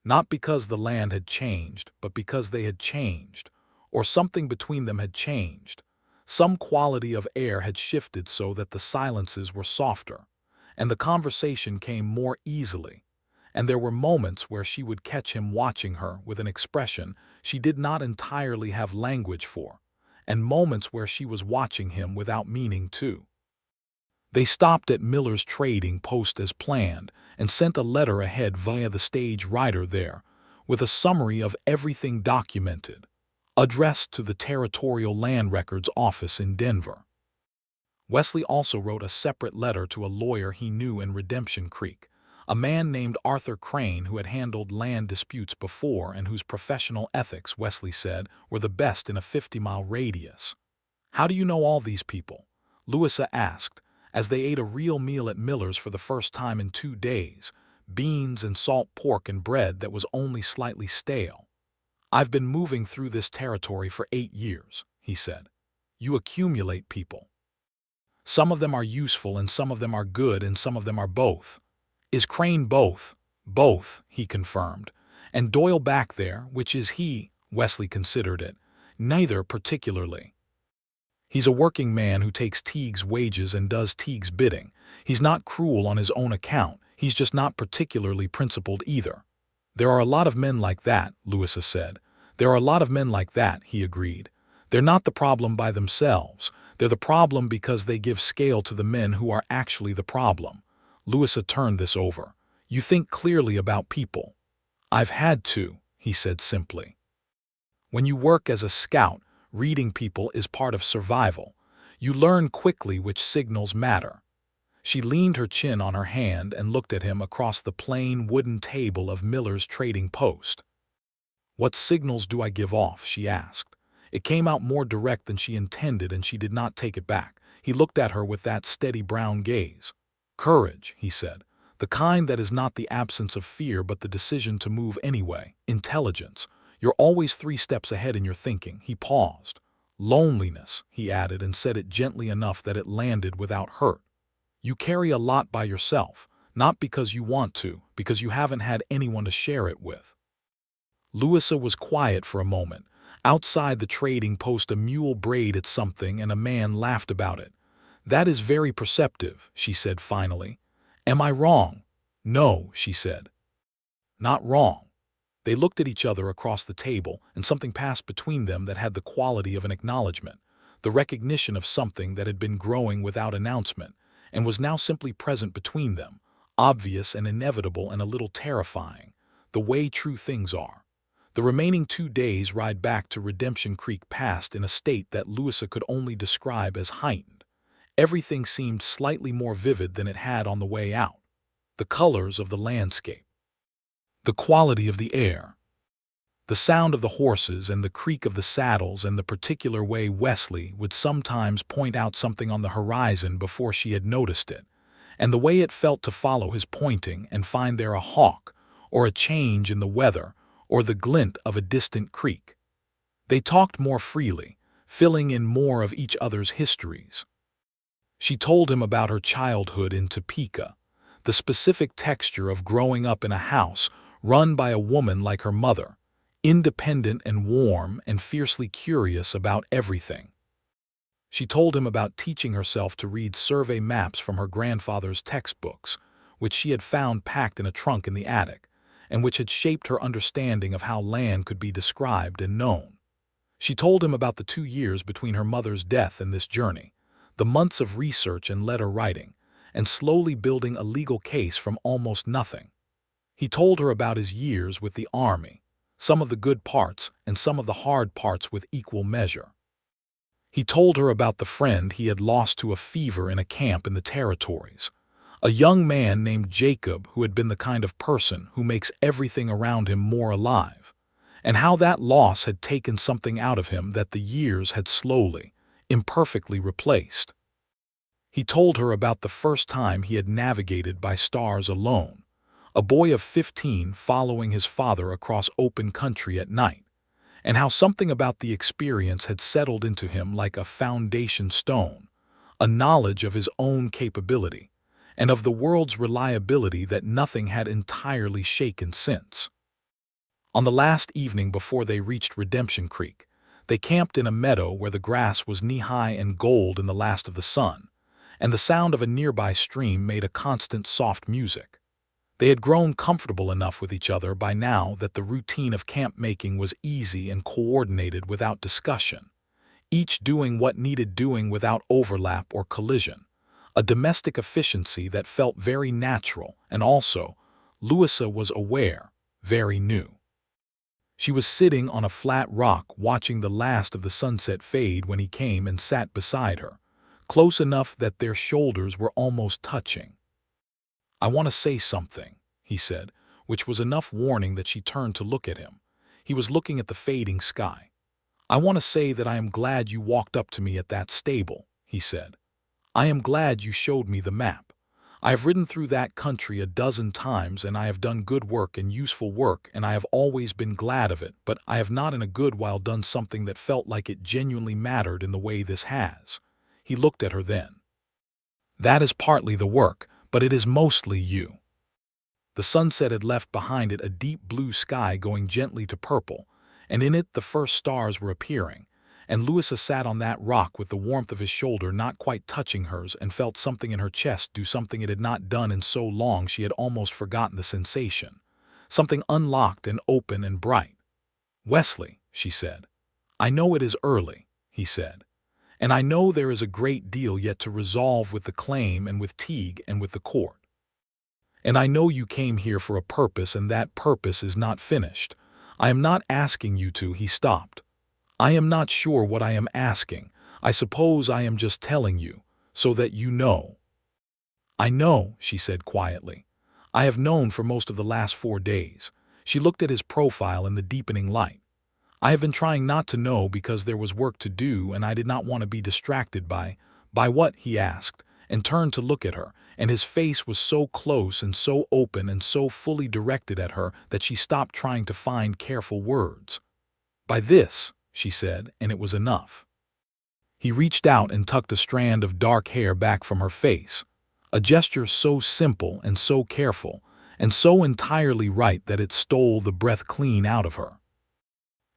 Not because the land had changed, but because they had changed, or something between them had changed. Some quality of air had shifted so that the silences were softer, and the conversation came more easily, and there were moments where she would catch him watching her with an expression she did not entirely have language for, and moments where she was watching him without meaning to. They stopped at Miller's trading post as planned and sent a letter ahead via the stage writer there, with a summary of everything documented, addressed to the Territorial Land Records office in Denver. Wesley also wrote a separate letter to a lawyer he knew in Redemption Creek, a man named Arthur Crane who had handled land disputes before and whose professional ethics, Wesley said, were the best in a 50-mile radius. "How do you know all these people?" Louisa asked, as they ate a real meal at Miller's for the first time in 2 days, beans and salt pork and bread that was only slightly stale. "I've been moving through this territory for 8 years, he said. "You accumulate people. Some of them are useful and some of them are good and some of them are both." "Is Crane both?" "Both," he confirmed. "And Doyle back there, which is he?" Wesley considered it. "Neither particularly. He's a working man who takes Teague's wages and does Teague's bidding. He's not cruel on his own account. He's just not particularly principled either." "There are a lot of men like that," Louisa said. "There are a lot of men like that," he agreed. "They're not the problem by themselves. They're the problem because they give scale to the men who are actually the problem." Louisa turned this over. "You think clearly about people." "I've had to," he said simply. "When you work as a scout, Reading people is part of survival. You learn quickly which signals matter. She leaned her chin on her hand and looked at him across the plain wooden table of Miller's trading post. "What signals do I give off?" she asked. It came out more direct than she intended, and she did not take it back. He looked at her with that steady brown gaze. "Courage," he said. "The kind that is not the absence of fear but the decision to move anyway. Intelligence. You're always 3 steps ahead in your thinking." He paused. "Loneliness," he added, and said it gently enough that it landed without hurt. "You carry a lot by yourself, not because you want to, because you haven't had anyone to share it with." Louisa was quiet for a moment. Outside the trading post a mule brayed at something and a man laughed about it. "That is very perceptive," she said finally. "Am I wrong?" "No," she said. "Not wrong." They looked at each other across the table, and something passed between them that had the quality of an acknowledgement, the recognition of something that had been growing without announcement, and was now simply present between them, obvious and inevitable and a little terrifying, the way true things are. The remaining 2 days' ride back to Redemption Creek passed in a state that Louisa could only describe as heightened. Everything seemed slightly more vivid than it had on the way out. The colors of the landscape, the quality of the air, the sound of the horses and the creak of the saddles, and the particular way Wesley would sometimes point out something on the horizon before she had noticed it, and the way it felt to follow his pointing and find there a hawk, or a change in the weather, or the glint of a distant creek. They talked more freely, filling in more of each other's histories. She told him about her childhood in Topeka, the specific texture of growing up in a house run by a woman like her mother, independent and warm and fiercely curious about everything. She told him about teaching herself to read survey maps from her grandfather's textbooks, which she had found packed in a trunk in the attic, and which had shaped her understanding of how land could be described and known. She told him about the 2 years between her mother's death and this journey, the months of research and letter writing, and slowly building a legal case from almost nothing. He told her about his years with the Army, some of the good parts and some of the hard parts with equal measure. He told her about the friend he had lost to a fever in a camp in the territories, a young man named Jacob who had been the kind of person who makes everything around him more alive, and how that loss had taken something out of him that the years had slowly, imperfectly replaced. He told her about the first time he had navigated by stars alone, a boy of 15 following his father across open country at night, and how something about the experience had settled into him like a foundation stone, a knowledge of his own capability, and of the world's reliability that nothing had entirely shaken since. On the last evening before they reached Redemption Creek, they camped in a meadow where the grass was knee-high and gold in the last of the sun, and the sound of a nearby stream made a constant soft music. They had grown comfortable enough with each other by now that the routine of camp-making was easy and coordinated without discussion, each doing what needed doing without overlap or collision, a domestic efficiency that felt very natural and also, Louisa was aware, very new. She was sitting on a flat rock watching the last of the sunset fade when he came and sat beside her, close enough that their shoulders were almost touching. "I want to say something," he said, which was enough warning that she turned to look at him. He was looking at the fading sky. "I want to say that I am glad you walked up to me at that stable," he said. "I am glad you showed me the map. I have ridden through that country a dozen times, and I have done good work and useful work, and I have always been glad of it, but I have not in a good while done something that felt like it genuinely mattered in the way this has." He looked at her then. "That is partly the work, but it is mostly you." The sunset had left behind it a deep blue sky going gently to purple, and in it the first stars were appearing, and Louisa sat on that rock with the warmth of his shoulder not quite touching hers and felt something in her chest do something it had not done in so long she had almost forgotten the sensation, something unlocked and open and bright. "Wesley," she said. "I know it is early," he said, "and I know there is a great deal yet to resolve with the claim and with Teague and with the court. And I know you came here for a purpose, and that purpose is not finished. I am not asking you to." He stopped. I am not sure what I am asking. I suppose I am just telling you, so that you know. I know, she said quietly. I have known for most of the last 4 days. She looked at his profile in the deepening light. I have been trying not to know because there was work to do and I did not want to be distracted by what, he asked, and turned to look at her, and his face was so close and so open and so fully directed at her that she stopped trying to find careful words. By this, she said, and it was enough. He reached out and tucked a strand of dark hair back from her face, a gesture so simple and so careful, and so entirely right that it stole the breath clean out of her.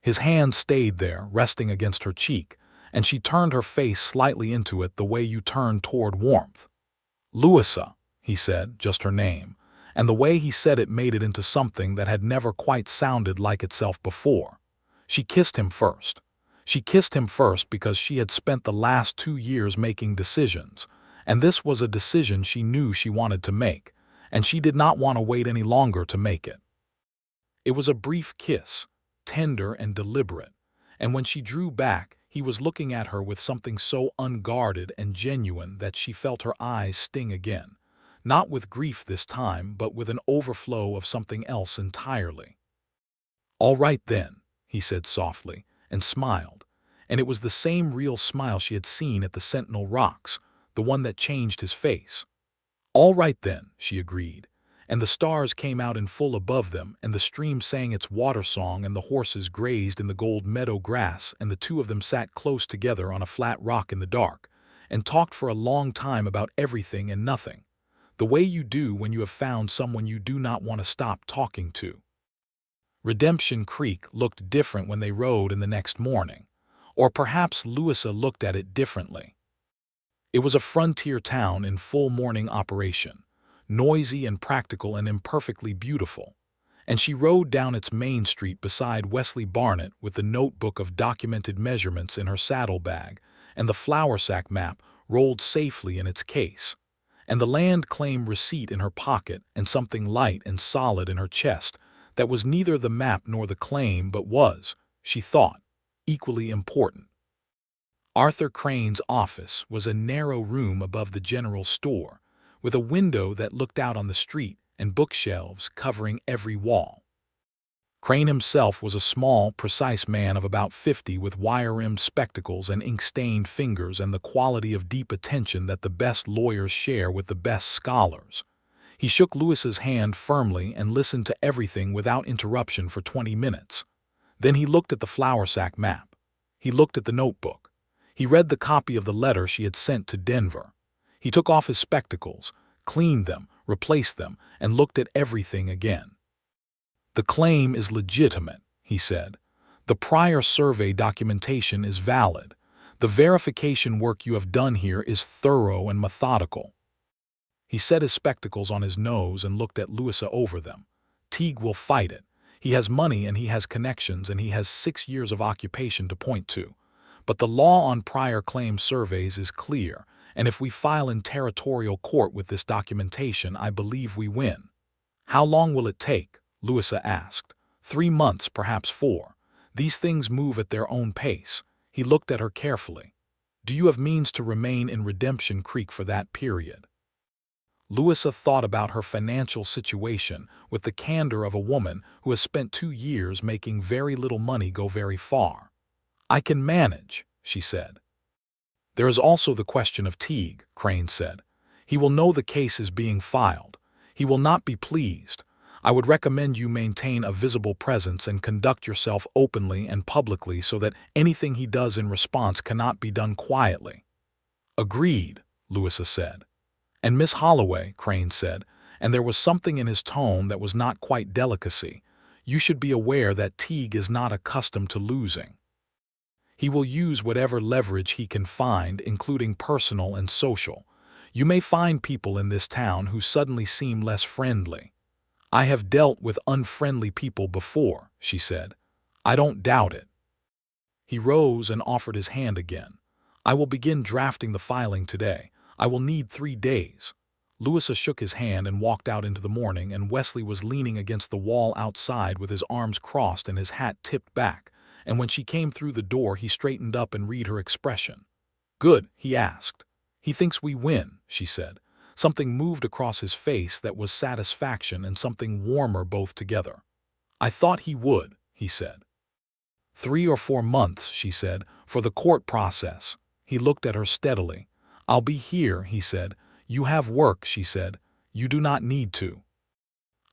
His hand stayed there, resting against her cheek, and she turned her face slightly into it the way you turn toward warmth. Louisa, he said, just her name, and the way he said it made it into something that had never quite sounded like itself before. She kissed him first. She kissed him first because she had spent the last 2 years making decisions, and this was a decision she knew she wanted to make, and she did not want to wait any longer to make it. It was a brief kiss, tender and deliberate, and when she drew back, he was looking at her with something so unguarded and genuine that she felt her eyes sting again, not with grief this time, but with an overflow of something else entirely. "All right then," he said softly, and smiled, and it was the same real smile she had seen at the Sentinel Rocks, the one that changed his face. "All right then," she agreed, and the stars came out in full above them, and the stream sang its water song, and the horses grazed in the gold meadow grass, and the two of them sat close together on a flat rock in the dark, and talked for a long time about everything and nothing, the way you do when you have found someone you do not want to stop talking to. Redemption Creek looked different when they rode in the next morning, or perhaps Louisa looked at it differently. It was a frontier town in full morning operation, noisy and practical and imperfectly beautiful, and she rode down its main street beside Wesley Barnett with the notebook of documented measurements in her saddlebag and the flour sack map rolled safely in its case, and the land claim receipt in her pocket and something light and solid in her chest that was neither the map nor the claim but was, she thought, equally important. Arthur Crane's office was a narrow room above the general store, with a window that looked out on the street and bookshelves covering every wall. Crane himself was a small, precise man of about 50 with wire-rimmed spectacles and ink-stained fingers and the quality of deep attention that the best lawyers share with the best scholars. He shook Louisa's hand firmly and listened to everything without interruption for 20 minutes. Then he looked at the flour sack map. He looked at the notebook. He read the copy of the letter she had sent to Denver. He took off his spectacles, cleaned them, replaced them, and looked at everything again. "The claim is legitimate," he said. "The prior survey documentation is valid. The verification work you have done here is thorough and methodical." He set his spectacles on his nose and looked at Louisa over them. "Teague will fight it. He has money and he has connections and he has 6 years of occupation to point to. But the law on prior claim surveys is clear, and if we file in territorial court with this documentation, I believe we win." "How long will it take?" Louisa asked. 3 months, perhaps 4. These things move at their own pace. He looked at her carefully. "Do you have means to remain in Redemption Creek for that period?" Louisa thought about her financial situation with the candor of a woman who has spent 2 years making very little money go very far. "I can manage," she said. "There is also the question of Teague," Crane said. "He will know the case is being filed. He will not be pleased. I would recommend you maintain a visible presence and conduct yourself openly and publicly so that anything he does in response cannot be done quietly." "Agreed," Louisa said. "And Miss Holloway," Crane said, and there was something in his tone that was not quite delicacy, "you should be aware that Teague is not accustomed to losing. He will use whatever leverage he can find, including personal and social. You may find people in this town who suddenly seem less friendly." "I have dealt with unfriendly people before," she said. "I don't doubt it." He rose and offered his hand again. "I will begin drafting the filing today. I will need 3 days." Louisa shook his hand and walked out into the morning, and Wesley was leaning against the wall outside with his arms crossed and his hat tipped back, and when she came through the door he straightened up and read her expression. "Good?" he asked. "He thinks we win," she said. Something moved across his face that was satisfaction and something warmer both together. "I thought he would," he said. 3 or 4 months, she said, "for the court process." He looked at her steadily. "I'll be here," he said. "You have work," she said. "You do not need to."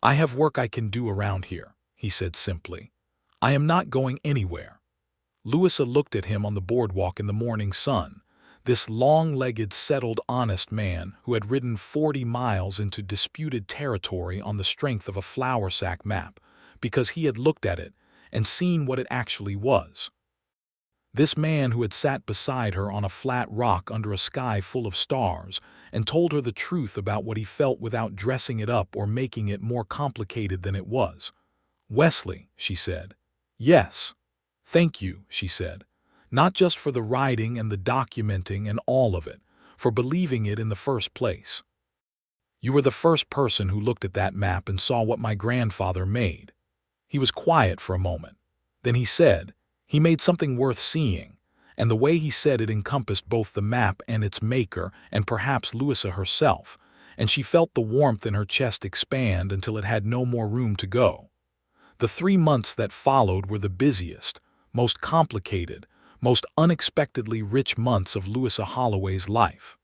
"I have work I can do around here," he said simply. "I am not going anywhere." Louisa looked at him on the boardwalk in the morning sun. This long-legged, settled, honest man who had ridden 40 miles into disputed territory on the strength of a flour sack map, because he had looked at it and seen what it actually was. This man who had sat beside her on a flat rock under a sky full of stars and told her the truth about what he felt without dressing it up or making it more complicated than it was. "Wesley," she said. "Yes." "Thank you," she said. "Not just for the writing and the documenting and all of it, for believing it in the first place. You were the first person who looked at that map and saw what my grandfather made." He was quiet for a moment. Then he said, "He made something worth seeing," and the way he said it encompassed both the map and its maker and perhaps Louisa herself, and she felt the warmth in her chest expand until it had no more room to go. The 3 months that followed were the busiest, most complicated, most unexpectedly rich months of Louisa Holloway's life.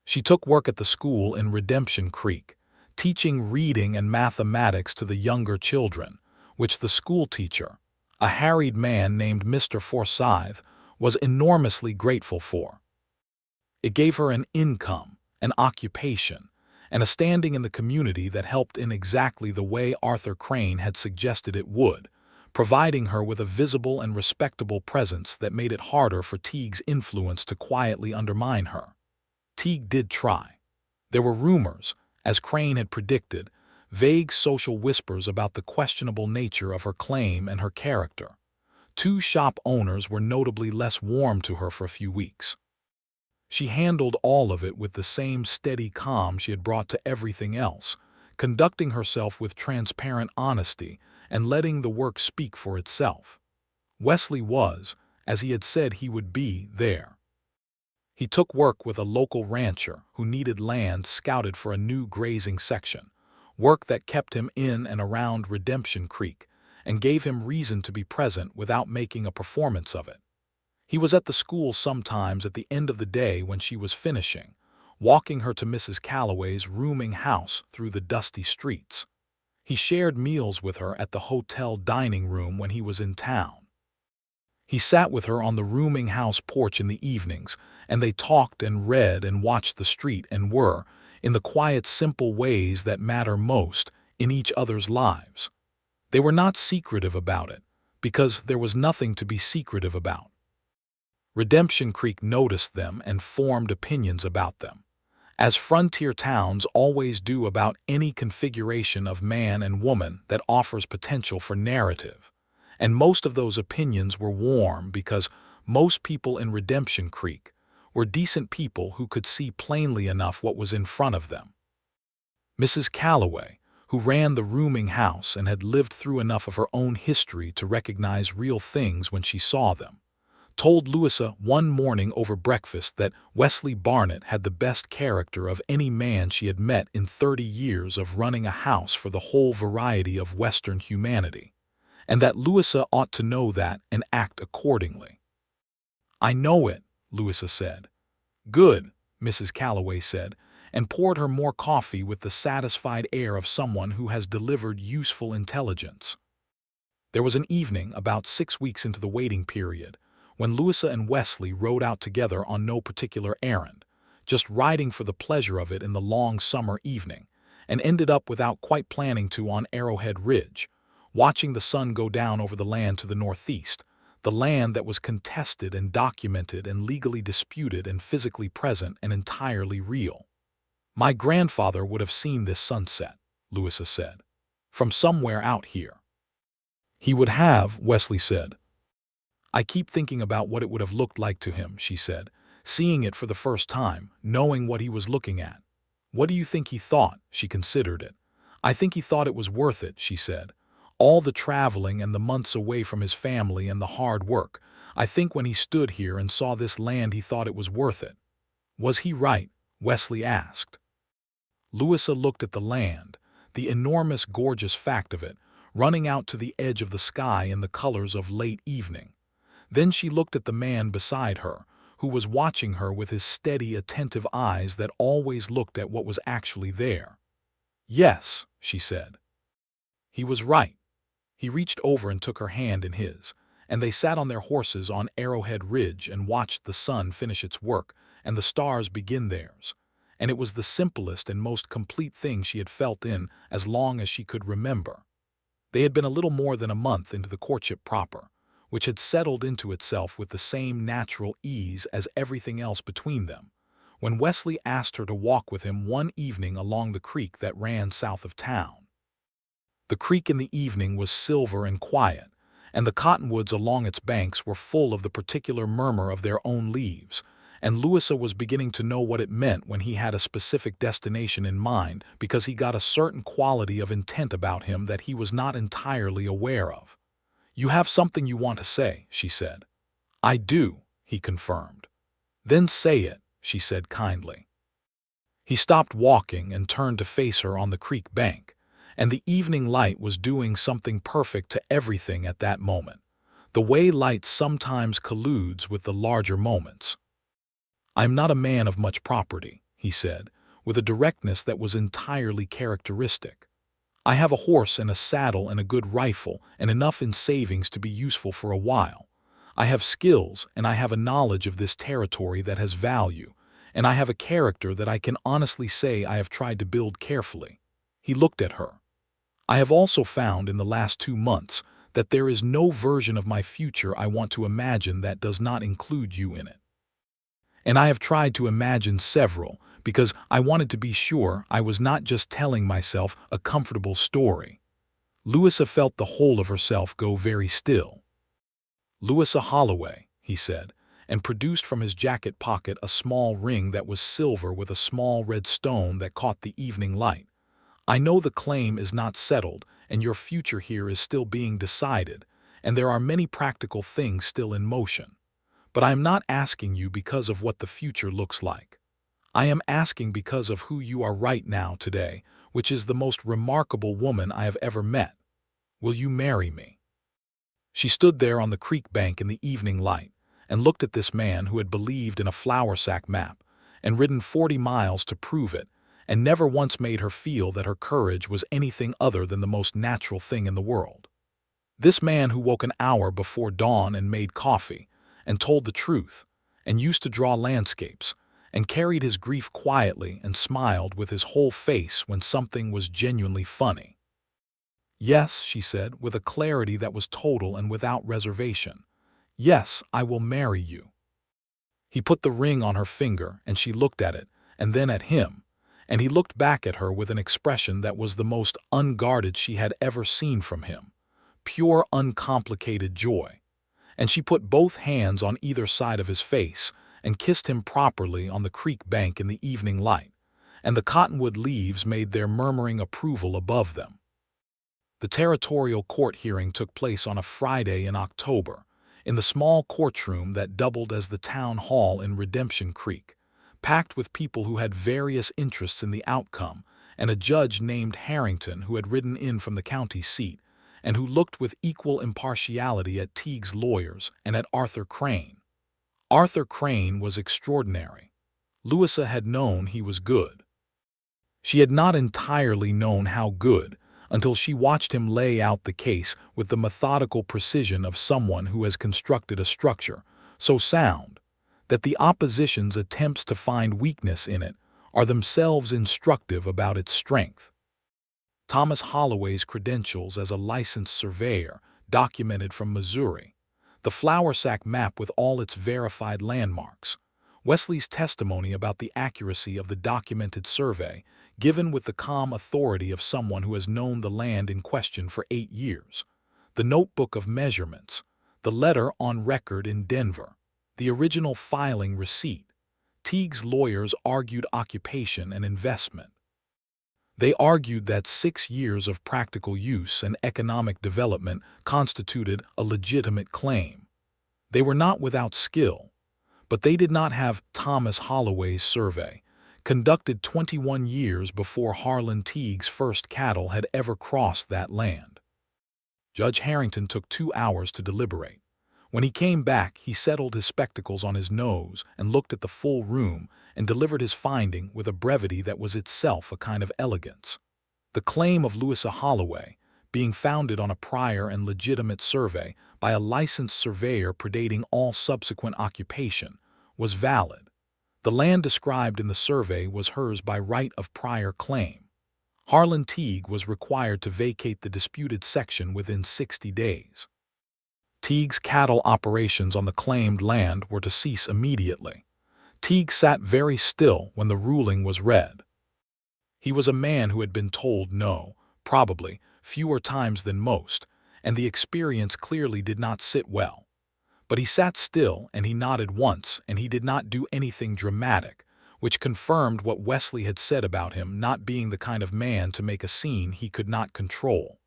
She took work at the school in Redemption Creek, teaching reading and mathematics to the younger children, which the schoolteacher, a harried man named Mr. Forsyth, was enormously grateful for. It gave her an income, an occupation, and a standing in the community that helped in exactly the way Arthur Crane had suggested it would, providing her with a visible and respectable presence that made it harder for Teague's influence to quietly undermine her. Teague did try. There were rumors, as Crane had predicted, vague social whispers about the questionable nature of her claim and her character. 2 shop owners were notably less warm to her for a few weeks. She handled all of it with the same steady calm she had brought to everything else, conducting herself with transparent honesty and letting the work speak for itself. Wesley was, as he had said he would be, there. He took work with a local rancher who needed land scouted for a new grazing section, work that kept him in and around Redemption Creek and gave him reason to be present without making a performance of it. He was at the school sometimes at the end of the day when she was finishing, walking her to Mrs. Calloway's rooming house through the dusty streets. He shared meals with her at the hotel dining room when he was in town. He sat with her on the rooming house porch in the evenings, and they talked and read and watched the street and were, in the quiet, simple ways that matter most, in each other's lives. They were not secretive about it, because there was nothing to be secretive about. Redemption Creek noticed them and formed opinions about them, as frontier towns always do about any configuration of man and woman that offers potential for narrative. And most of those opinions were warm because most people in Redemption Creek were decent people who could see plainly enough what was in front of them. Mrs. Calloway, who ran the rooming house and had lived through enough of her own history to recognize real things when she saw them, told Louisa one morning over breakfast that Wesley Barnett had the best character of any man she had met in 30 years of running a house for the whole variety of Western humanity, and that Louisa ought to know that and act accordingly. "I know it," Louisa said. "Good," Mrs. Calloway said, and poured her more coffee with the satisfied air of someone who has delivered useful intelligence. There was an evening, about 6 weeks into the waiting period, when Louisa and Wesley rode out together on no particular errand, just riding for the pleasure of it in the long summer evening, and ended up without quite planning to on Arrowhead Ridge, watching the sun go down over the land to the northeast, the land that was contested and documented and legally disputed and physically present and entirely real. "My grandfather would have seen this sunset," Louisa said, "from somewhere out here." "He would have," Wesley said. "I keep thinking about what it would have looked like to him," she said, seeing it for the first time, knowing what he was looking at. "What do you think he thought?" She considered it. "I think he thought it was worth it," she said. All the traveling and the months away from his family and the hard work. I think when he stood here and saw this land he thought it was worth it." "Was he right?" Wesley asked. Louisa looked at the land, the enormous gorgeous fact of it, running out to the edge of the sky in the colors of late evening. Then she looked at the man beside her, who was watching her with his steady, attentive eyes that always looked at what was actually there. "Yes," she said. He was right. He reached over and took her hand in his, and they sat on their horses on Arrowhead Ridge and watched the sun finish its work and the stars begin theirs. And it was the simplest and most complete thing she had felt in as long as she could remember. They had been a little more than a month into the courtship proper, which had settled into itself with the same natural ease as everything else between them, when Wesley asked her to walk with him one evening along the creek that ran south of town. The creek in the evening was silver and quiet, and the cottonwoods along its banks were full of the particular murmur of their own leaves, and Louisa was beginning to know what it meant when he had a specific destination in mind, because he got a certain quality of intent about him that he was not entirely aware of. "You have something you want to say," she said. "I do," he confirmed. "Then say it," she said kindly. He stopped walking and turned to face her on the creek bank, and the evening light was doing something perfect to everything at that moment, the way light sometimes colludes with the larger moments. "I'm not a man of much property," he said, with a directness that was entirely characteristic. "I have a horse and a saddle and a good rifle and enough in savings to be useful for a while. I have skills and I have a knowledge of this territory that has value, and I have a character that I can honestly say I have tried to build carefully." He looked at her. "I have also found in the last 2 months that there is no version of my future I want to imagine that does not include you in it. And I have tried to imagine several, because I wanted to be sure I was not just telling myself a comfortable story." Louisa felt the whole of herself go very still. "Louisa Holloway," he said, and produced from his jacket pocket a small ring that was silver with a small red stone that caught the evening light. "I know the claim is not settled, and your future here is still being decided, and there are many practical things still in motion. But I am not asking you because of what the future looks like. I am asking because of who you are right now today, which is the most remarkable woman I have ever met. Will you marry me?" She stood there on the creek bank in the evening light and looked at this man who had believed in a flour sack map and ridden 40 miles to prove it, and never once made her feel that her courage was anything other than the most natural thing in the world. This man who woke an hour before dawn and made coffee, and told the truth, and used to draw landscapes, and carried his grief quietly and smiled with his whole face when something was genuinely funny. "Yes," she said, with a clarity that was total and without reservation. "Yes, I will marry you." He put the ring on her finger, and she looked at it, and then at him, and he looked back at her with an expression that was the most unguarded she had ever seen from him, pure uncomplicated joy. And she put both hands on either side of his face and kissed him properly on the creek bank in the evening light, and the cottonwood leaves made their murmuring approval above them. The territorial court hearing took place on a Friday in October, in the small courtroom that doubled as the town hall in Redemption Creek, packed with people who had various interests in the outcome, and a judge named Harrington who had ridden in from the county seat, and who looked with equal impartiality at Teague's lawyers and at Arthur Crane. Arthur Crane was extraordinary. Louisa had known he was good. She had not entirely known how good until she watched him lay out the case with the methodical precision of someone who has constructed a structure so sound that the opposition's attempts to find weakness in it are themselves instructive about its strength. Thomas Holloway's credentials as a licensed surveyor, documented from Missouri, the flour sack map with all its verified landmarks, Wesley's testimony about the accuracy of the documented survey, given with the calm authority of someone who has known the land in question for 8 years, the notebook of measurements, the letter on record in Denver, the original filing receipt, Teague's lawyers' argued occupation and investment. They argued that 6 years of practical use and economic development constituted a legitimate claim. They were not without skill, but they did not have Thomas Holloway's survey, conducted 21 years before Harlan Teague's first cattle had ever crossed that land. Judge Harrington took 2 hours to deliberate. When he came back, he settled his spectacles on his nose and looked at the full room and delivered his finding with a brevity that was itself a kind of elegance. The claim of Louisa Holloway, being founded on a prior and legitimate survey by a licensed surveyor predating all subsequent occupation, was valid. The land described in the survey was hers by right of prior claim. Harlan Teague was required to vacate the disputed section within 60 days. Teague's cattle operations on the claimed land were to cease immediately. Teague sat very still when the ruling was read. He was a man who had been told no, probably, fewer times than most, and the experience clearly did not sit well. But he sat still and he nodded once and he did not do anything dramatic, which confirmed what Wesley had said about him not being the kind of man to make a scene he could not control.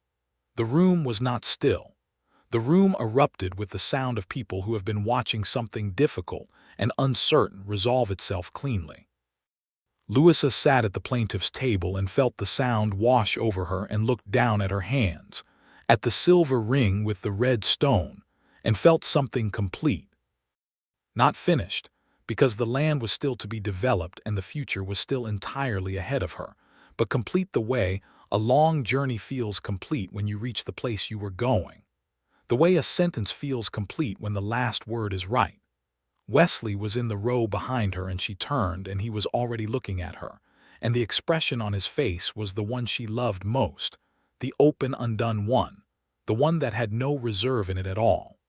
The room was not still. The room erupted with the sound of people who have been watching something difficult and uncertain resolve itself cleanly. Louisa sat at the plaintiff's table and felt the sound wash over her and looked down at her hands, at the silver ring with the red stone, and felt something complete. Not finished, because the land was still to be developed and the future was still entirely ahead of her, but complete the way a long journey feels complete when you reach the place you were going. The way a sentence feels complete when the last word is right. Wesley was in the row behind her and she turned and he was already looking at her, and the expression on his face was the one she loved most, the open, undone one, the one that had no reserve in it at all.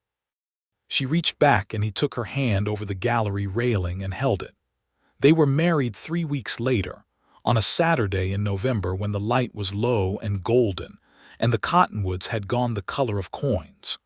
She reached back and he took her hand over the gallery railing and held it. They were married 3 weeks later, on a Saturday in November when the light was low and golden, and the cottonwoods had gone the color of coins.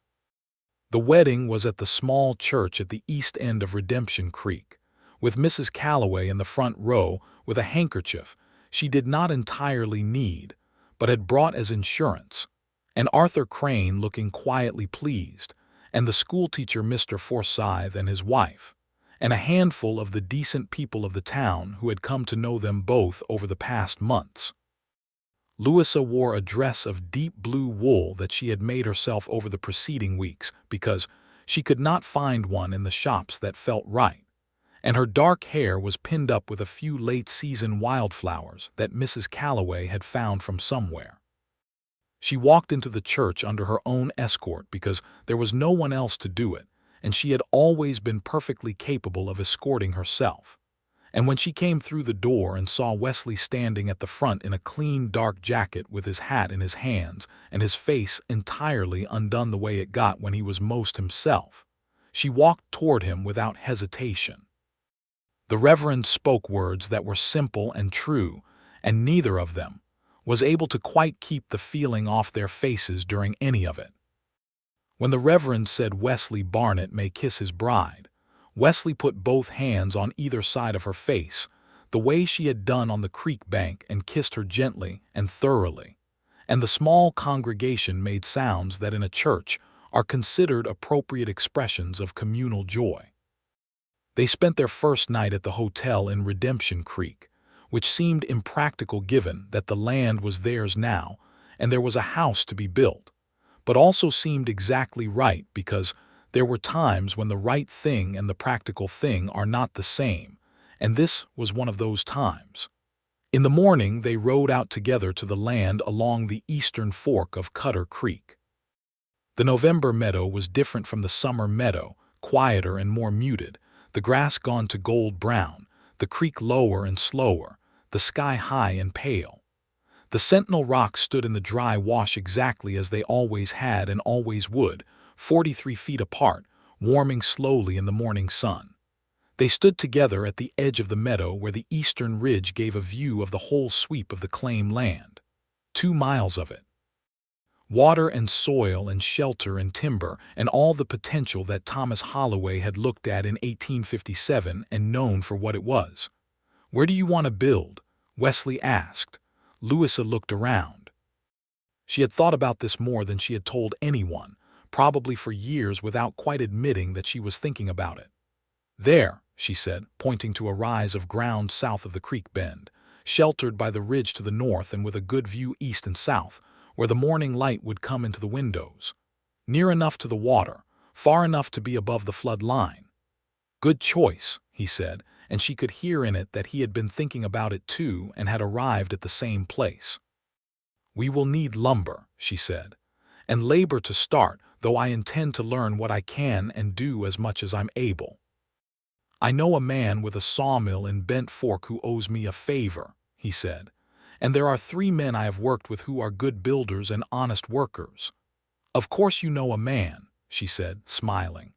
The wedding was at the small church at the east end of Redemption Creek, with Mrs. Calloway in the front row with a handkerchief she did not entirely need, but had brought as insurance, and Arthur Crane looking quietly pleased, and the schoolteacher Mr. Forsyth and his wife, and a handful of the decent people of the town who had come to know them both over the past months. Louisa wore a dress of deep blue wool that she had made herself over the preceding weeks because she could not find one in the shops that felt right, and her dark hair was pinned up with a few late-season wildflowers that Mrs. Calloway had found from somewhere. She walked into the church under her own escort because there was no one else to do it, and she had always been perfectly capable of escorting herself. And when she came through the door and saw Wesley standing at the front in a clean dark jacket with his hat in his hands and his face entirely undone the way it got when he was most himself, she walked toward him without hesitation. The Reverend spoke words that were simple and true, and neither of them was able to quite keep the feeling off their faces during any of it. When the Reverend said Wesley Barnett may kiss his bride, Wesley put both hands on either side of her face, the way she had done on the creek bank, and kissed her gently and thoroughly, and the small congregation made sounds that in a church are considered appropriate expressions of communal joy. They spent their first night at the hotel in Redemption Creek, which seemed impractical given that the land was theirs now and there was a house to be built, but also seemed exactly right because there were times when the right thing and the practical thing are not the same, and this was one of those times. In the morning, they rode out together to the land along the eastern fork of Cutter Creek. The November meadow was different from the summer meadow, quieter and more muted, the grass gone to gold brown, the creek lower and slower, the sky high and pale. The Sentinel rocks stood in the dry wash exactly as they always had and always would, 43 feet apart, warming slowly in the morning sun. They stood together at the edge of the meadow where the eastern ridge gave a view of the whole sweep of the claim land. 2 miles of it. Water and soil and shelter and timber and all the potential that Thomas Holloway had looked at in 1857 and known for what it was. "Where do you want to build?" Wesley asked. Louisa looked around. She had thought about this more than she had told anyone, probably for years without quite admitting that she was thinking about it. "There," she said, pointing to a rise of ground south of the creek bend, sheltered by the ridge to the north and with a good view east and south, where the morning light would come into the windows. Near enough to the water, far enough to be above the flood line. "Good choice," he said, and she could hear in it that he had been thinking about it too and had arrived at the same place. "We will need lumber," she said, "and labor to start, though I intend to learn what I can and do as much as I'm able. I know a man with a sawmill in Bent Fork who owes me a favor," he said, "and there are 3 men I have worked with who are good builders and honest workers." "Of course you know a man," she said, smiling.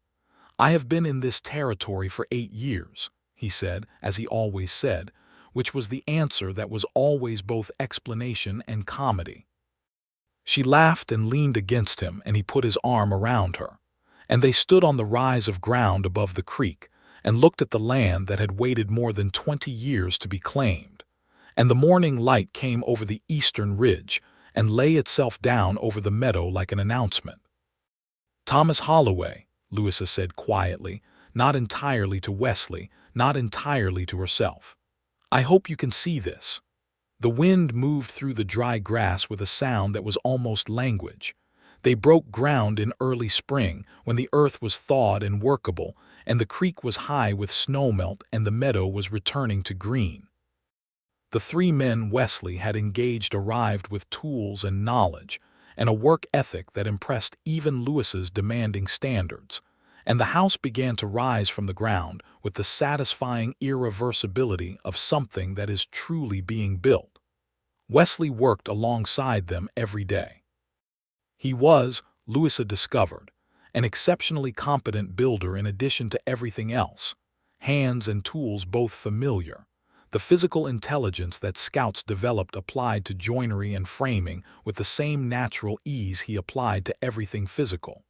"I have been in this territory for 8 years, he said, as he always said, which was the answer that was always both explanation and comedy. She laughed and leaned against him, and he put his arm around her, and they stood on the rise of ground above the creek and looked at the land that had waited more than 20 years to be claimed. And the morning light came over the eastern ridge and lay itself down over the meadow like an announcement. "Thomas Holloway," Louisa said quietly, not entirely to Wesley, not entirely to herself. "I hope you can see this." The wind moved through the dry grass with a sound that was almost language. They broke ground in early spring, when the earth was thawed and workable, and the creek was high with snowmelt and the meadow was returning to green. The 3 men Wesley had engaged arrived with tools and knowledge, and a work ethic that impressed even Louisa's demanding standards, and the house began to rise from the ground with the satisfying irreversibility of something that is truly being built. Wesley worked alongside them every day. He was, Louisa discovered, an exceptionally competent builder in addition to everything else, hands and tools both familiar. The physical intelligence that scouts developed applied to joinery and framing with the same natural ease he applied to everything physical.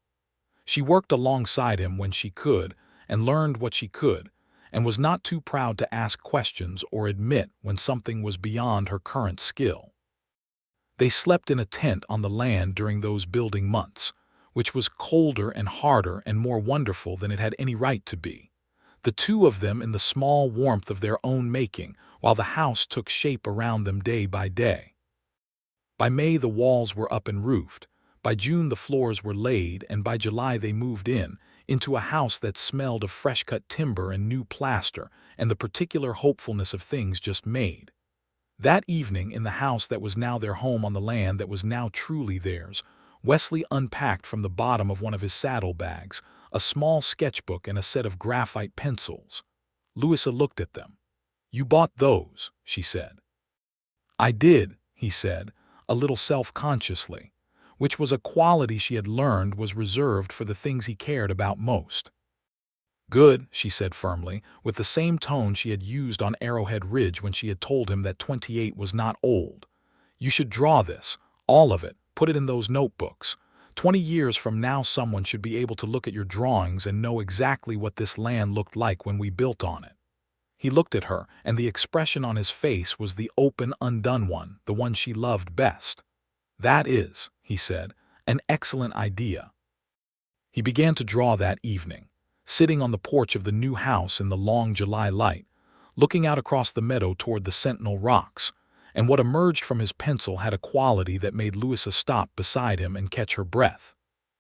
She worked alongside him when she could and learned what she could, and was not too proud to ask questions or admit when something was beyond her current skill. They slept in a tent on the land during those building months, which was colder and harder and more wonderful than it had any right to be. The 2 of them in the small warmth of their own making, while the house took shape around them day by day. By May the walls were up and roofed, by June the floors were laid, and by July they moved into a house that smelled of fresh-cut timber and new plaster and the particular hopefulness of things just made. That evening, in the house that was now their home on the land that was now truly theirs, Wesley unpacked from the bottom of one of his saddlebags a small sketchbook and a set of graphite pencils. Louisa looked at them. "You bought those," she said. "I did," he said, a little self-consciously, which was a quality she had learned was reserved for the things he cared about most. "Good," she said firmly, with the same tone she had used on Arrowhead Ridge when she had told him that 28 was not old. "You should draw this, all of it, put it in those notebooks. 20 years from now someone should be able to look at your drawings and know exactly what this land looked like when we built on it." He looked at her, and the expression on his face was the open, undone one, the one she loved best. "That is," he said, "an excellent idea." He began to draw that evening, sitting on the porch of the new house in the long July light, looking out across the meadow toward the Sentinel Rocks, and what emerged from his pencil had a quality that made Louisa stop beside him and catch her breath.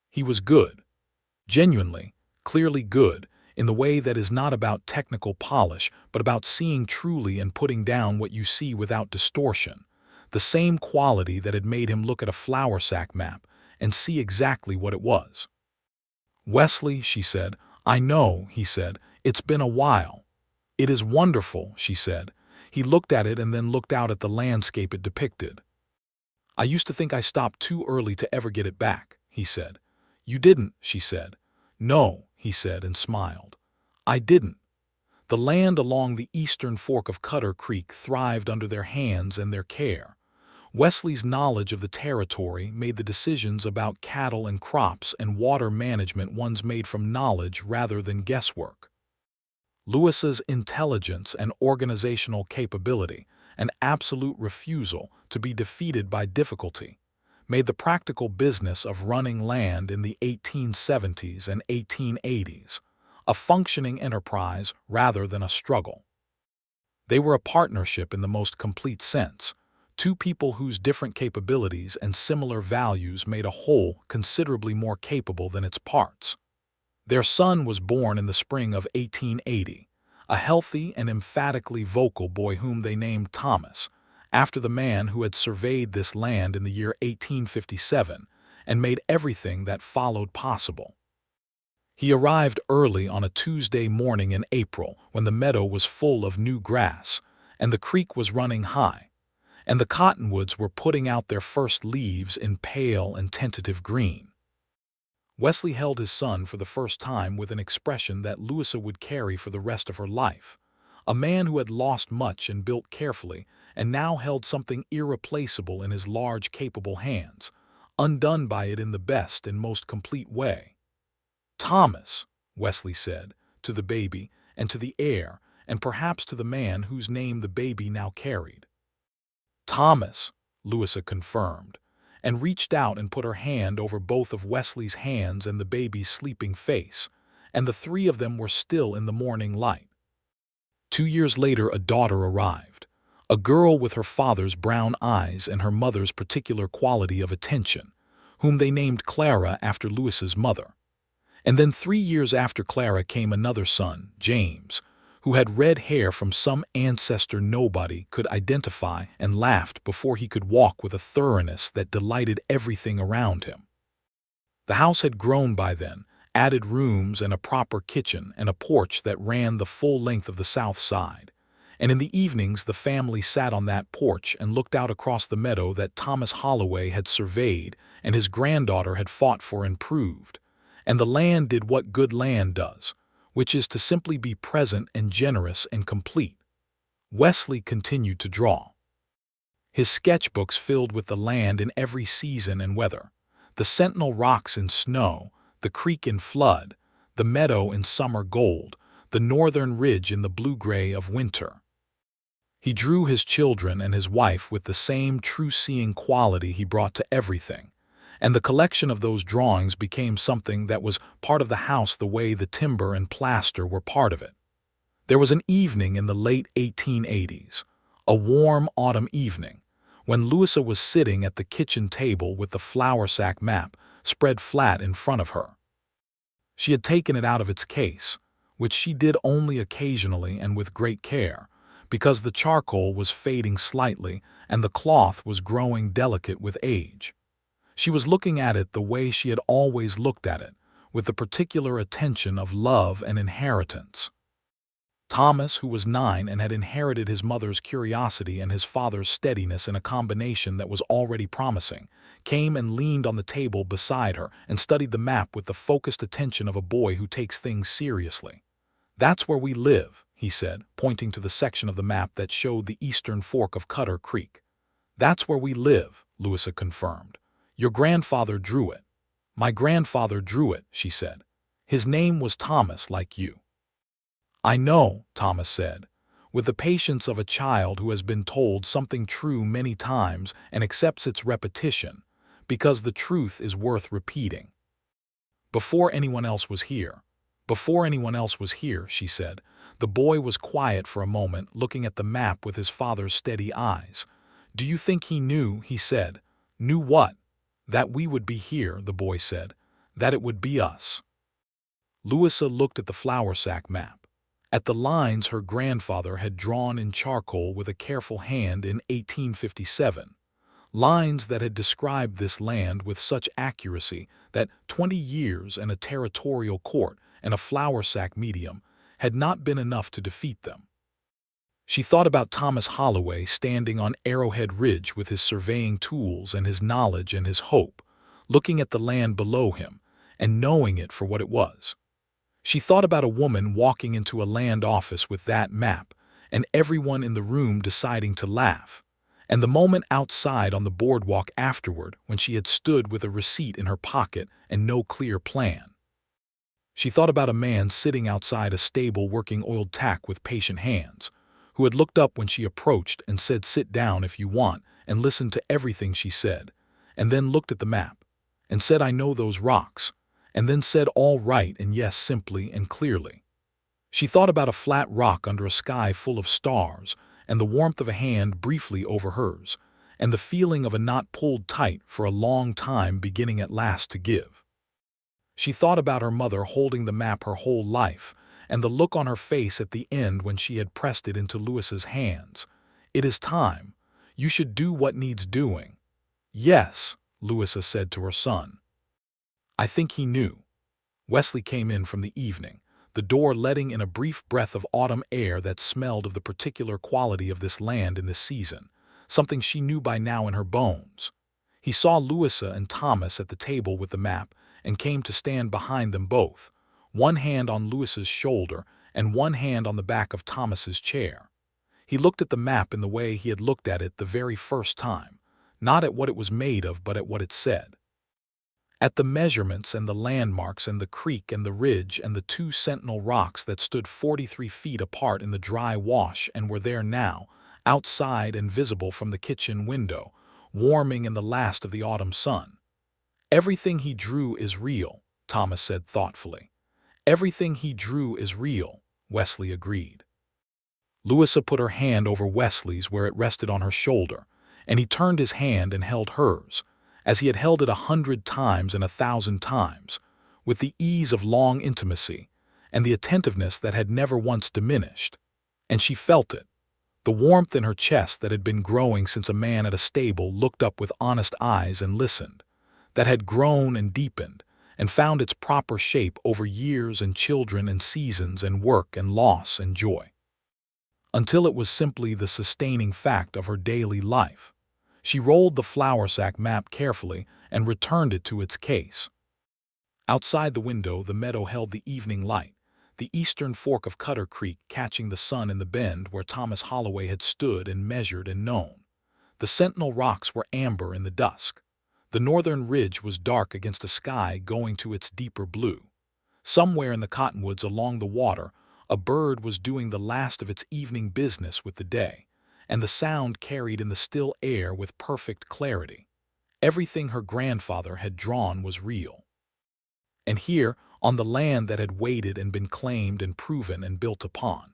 He was good. Genuinely, clearly good, in the way that is not about technical polish, but about seeing truly and putting down what you see without distortion, the same quality that had made him look at a flour sack map and see exactly what it was. "Wesley," she said. "I know," he said. "It's been a while." "It is wonderful," she said. He looked at it and then looked out at the landscape it depicted. "I used to think I stopped too early to ever get it back," he said. "You didn't," she said. "No," he said and smiled. "I didn't." The land along the eastern fork of Cutter Creek thrived under their hands and their care. Wesley's knowledge of the territory made the decisions about cattle and crops and water management ones made from knowledge rather than guesswork. Louisa's intelligence and organizational capability, an absolute refusal to be defeated by difficulty, made the practical business of running land in the 1870s and 1880s a functioning enterprise rather than a struggle. They were a partnership in the most complete sense, two people whose different capabilities and similar values made a whole considerably more capable than its parts. Their son was born in the spring of 1880, a healthy and emphatically vocal boy whom they named Thomas, after the man who had surveyed this land in the year 1857 and made everything that followed possible. He arrived early on a Tuesday morning in April when the meadow was full of new grass, and the creek was running high, and the cottonwoods were putting out their first leaves in pale and tentative green. Wesley held his son for the first time with an expression that Louisa would carry for the rest of her life. A man who had lost much and built carefully, and now held something irreplaceable in his large, capable hands, undone by it in the best and most complete way. "Thomas," Wesley said, to the baby and to the heir, and perhaps to the man whose name the baby now carried. "Thomas," Louisa confirmed, and reached out and put her hand over both of Wesley's hands and the baby's sleeping face, and the three of them were still in the morning light. 2 years later a daughter arrived, a girl with her father's brown eyes and her mother's particular quality of attention, whom they named Clara after Louisa's mother. And then 3 years after Clara came another son, James, who had red hair from some ancestor nobody could identify and laughed before he could walk with a thoroughness that delighted everything around him. The house had grown by then, added rooms and a proper kitchen and a porch that ran the full length of the south side, and in the evenings the family sat on that porch and looked out across the meadow that Thomas Holloway had surveyed and his granddaughter had fought for and proved. And the land did what good land does, which is to simply be present and generous and complete. Wesley continued to draw. His sketchbooks filled with the land in every season and weather, the sentinel rocks in snow, the creek in flood, the meadow in summer gold, the northern ridge in the blue-gray of winter. He drew his children and his wife with the same true-seeing quality he brought to everything, and the collection of those drawings became something that was part of the house the way the timber and plaster were part of it. There was an evening in the late 1880s, a warm autumn evening, when Louisa was sitting at the kitchen table with the flour sack map spread flat in front of her. She had taken it out of its case, which she did only occasionally and with great care, because the charcoal was fading slightly and the cloth was growing delicate with age. She was looking at it the way she had always looked at it, with the particular attention of love and inheritance. Thomas, who was 9 and had inherited his mother's curiosity and his father's steadiness in a combination that was already promising, came and leaned on the table beside her and studied the map with the focused attention of a boy who takes things seriously. "That's where we live," he said, pointing to the section of the map that showed the eastern fork of Cutter Creek. "That's where we live," Louisa confirmed. "Your grandfather drew it." "My grandfather drew it," she said. "His name was Thomas, like you." "I know," Thomas said, with the patience of a child who has been told something true many times and accepts its repetition, because the truth is worth repeating. Before anyone else was here, she said. The boy was quiet for a moment, looking at the map with his father's steady eyes. "Do you think he knew," he said. "Knew what?" "That we would be here," the boy said. "That it would be us." Louisa looked at the flour sack map, at the lines her grandfather had drawn in charcoal with a careful hand in 1857, lines that had described this land with such accuracy that 20 years and a territorial court and a flour sack medium had not been enough to defeat them. She thought about Thomas Holloway standing on Arrowhead Ridge with his surveying tools and his knowledge and his hope, looking at the land below him and knowing it for what it was. She thought about a woman walking into a land office with that map and everyone in the room deciding to laugh, and the moment outside on the boardwalk afterward when she had stood with a receipt in her pocket and no clear plan. She thought about a man sitting outside a stable working oiled tack with patient hands, who had looked up when she approached and said, "Sit down if you want," and listened to everything she said, and then looked at the map, and said, "I know those rocks," and then said, "All right," and yes, simply and clearly. She thought about a flat rock under a sky full of stars, and the warmth of a hand briefly over hers, and the feeling of a knot pulled tight for a long time beginning at last to give. She thought about her mother holding the map her whole life, and the look on her face at the end when she had pressed it into Louisa's hands. "It is time. You should do what needs doing." "Yes," Louisa said to her son. I think he knew. Wesley came in from the evening, the door letting in a brief breath of autumn air that smelled of the particular quality of this land in this season, something she knew by now in her bones. He saw Louisa and Thomas at the table with the map and came to stand behind them both, one hand on Louisa's shoulder and one hand on the back of Thomas's chair. He looked at the map in the way he had looked at it the very first time, not at what it was made of but at what it said. At the measurements and the landmarks and the creek and the ridge and the two sentinel rocks that stood 43 feet apart in the dry wash and were there now, outside and visible from the kitchen window, warming in the last of the autumn sun. "Everything he drew is real," Thomas said thoughtfully. "Everything he drew is real," Wesley agreed. Louisa put her hand over Wesley's where it rested on her shoulder, and he turned his hand and held hers, as he had held it 100 times and 1,000 times, with the ease of long intimacy, and the attentiveness that had never once diminished. And she felt it, the warmth in her chest that had been growing since a man at a stable looked up with honest eyes and listened, that had grown and deepened, and found its proper shape over years and children and seasons and work and loss and joy, until it was simply the sustaining fact of her daily life. She rolled the flour sack map carefully and returned it to its case. Outside the window, the meadow held the evening light, the eastern fork of Cutter Creek catching the sun in the bend where Thomas Holloway had stood and measured and known. The sentinel rocks were amber in the dusk. The northern ridge was dark against a sky going to its deeper blue. Somewhere in the cottonwoods along the water, a bird was doing the last of its evening business with the day, and the sound carried in the still air with perfect clarity. Everything her grandfather had drawn was real. And here, on the land that had waited and been claimed and proven and built upon,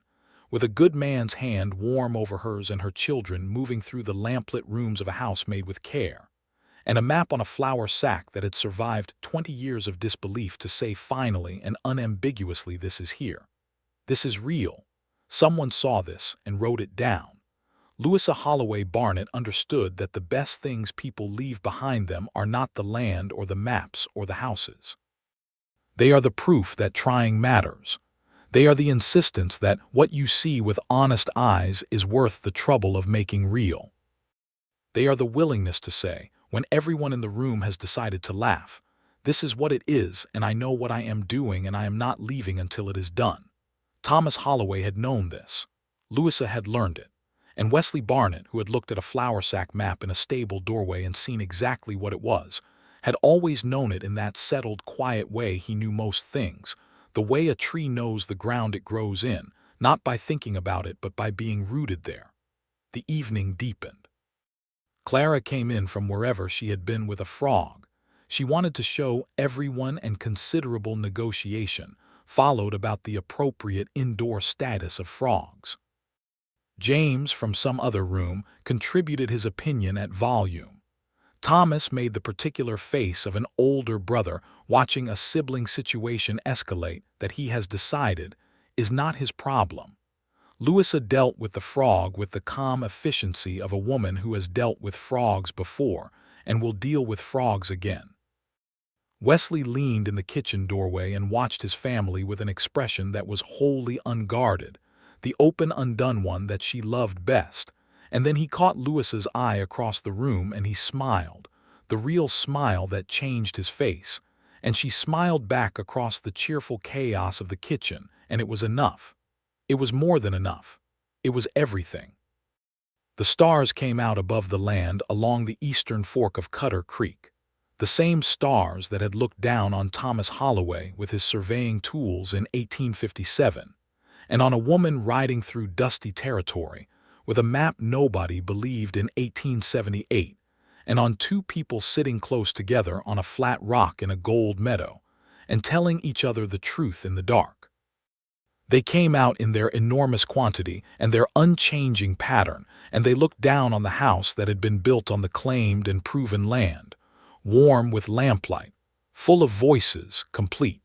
with a good man's hand warm over hers and her children moving through the lamplit rooms of a house made with care, and a map on a flour sack that had survived 20 years of disbelief to say finally and unambiguously, "This is here. This is real. Someone saw this and wrote it down." Louisa Holloway Barnett understood that the best things people leave behind them are not the land or the maps or the houses. They are the proof that trying matters. They are the insistence that what you see with honest eyes is worth the trouble of making real. They are the willingness to say, when everyone in the room has decided to laugh, "This is what it is, and I know what I am doing, and I am not leaving until it is done." Thomas Holloway had known this. Louisa had learned it. And Wesley Barnett, who had looked at a flour sack map in a stable doorway and seen exactly what it was, had always known it in that settled, quiet way he knew most things, the way a tree knows the ground it grows in, not by thinking about it but by being rooted there. The evening deepened. Clara came in from wherever she had been with a frog. She wanted to show everyone, and considerable negotiation followed about the appropriate indoor status of frogs. James, from some other room, contributed his opinion at volume. Thomas made the particular face of an older brother watching a sibling situation escalate that he has decided is not his problem. Louisa dealt with the frog with the calm efficiency of a woman who has dealt with frogs before and will deal with frogs again. Wesley leaned in the kitchen doorway and watched his family with an expression that was wholly unguarded, the open, undone one that she loved best, and then he caught Louisa's eye across the room and he smiled, the real smile that changed his face, and she smiled back across the cheerful chaos of the kitchen, and it was enough. It was more than enough. It was everything. The stars came out above the land along the eastern fork of Cutter Creek, the same stars that had looked down on Thomas Holloway with his surveying tools in 1857, and on a woman riding through dusty territory, with a map nobody believed in 1878, and on two people sitting close together on a flat rock in a gold meadow, and telling each other the truth in the dark. They came out in their enormous quantity and their unchanging pattern, and they looked down on the house that had been built on the claimed and proven land, warm with lamplight, full of voices, complete.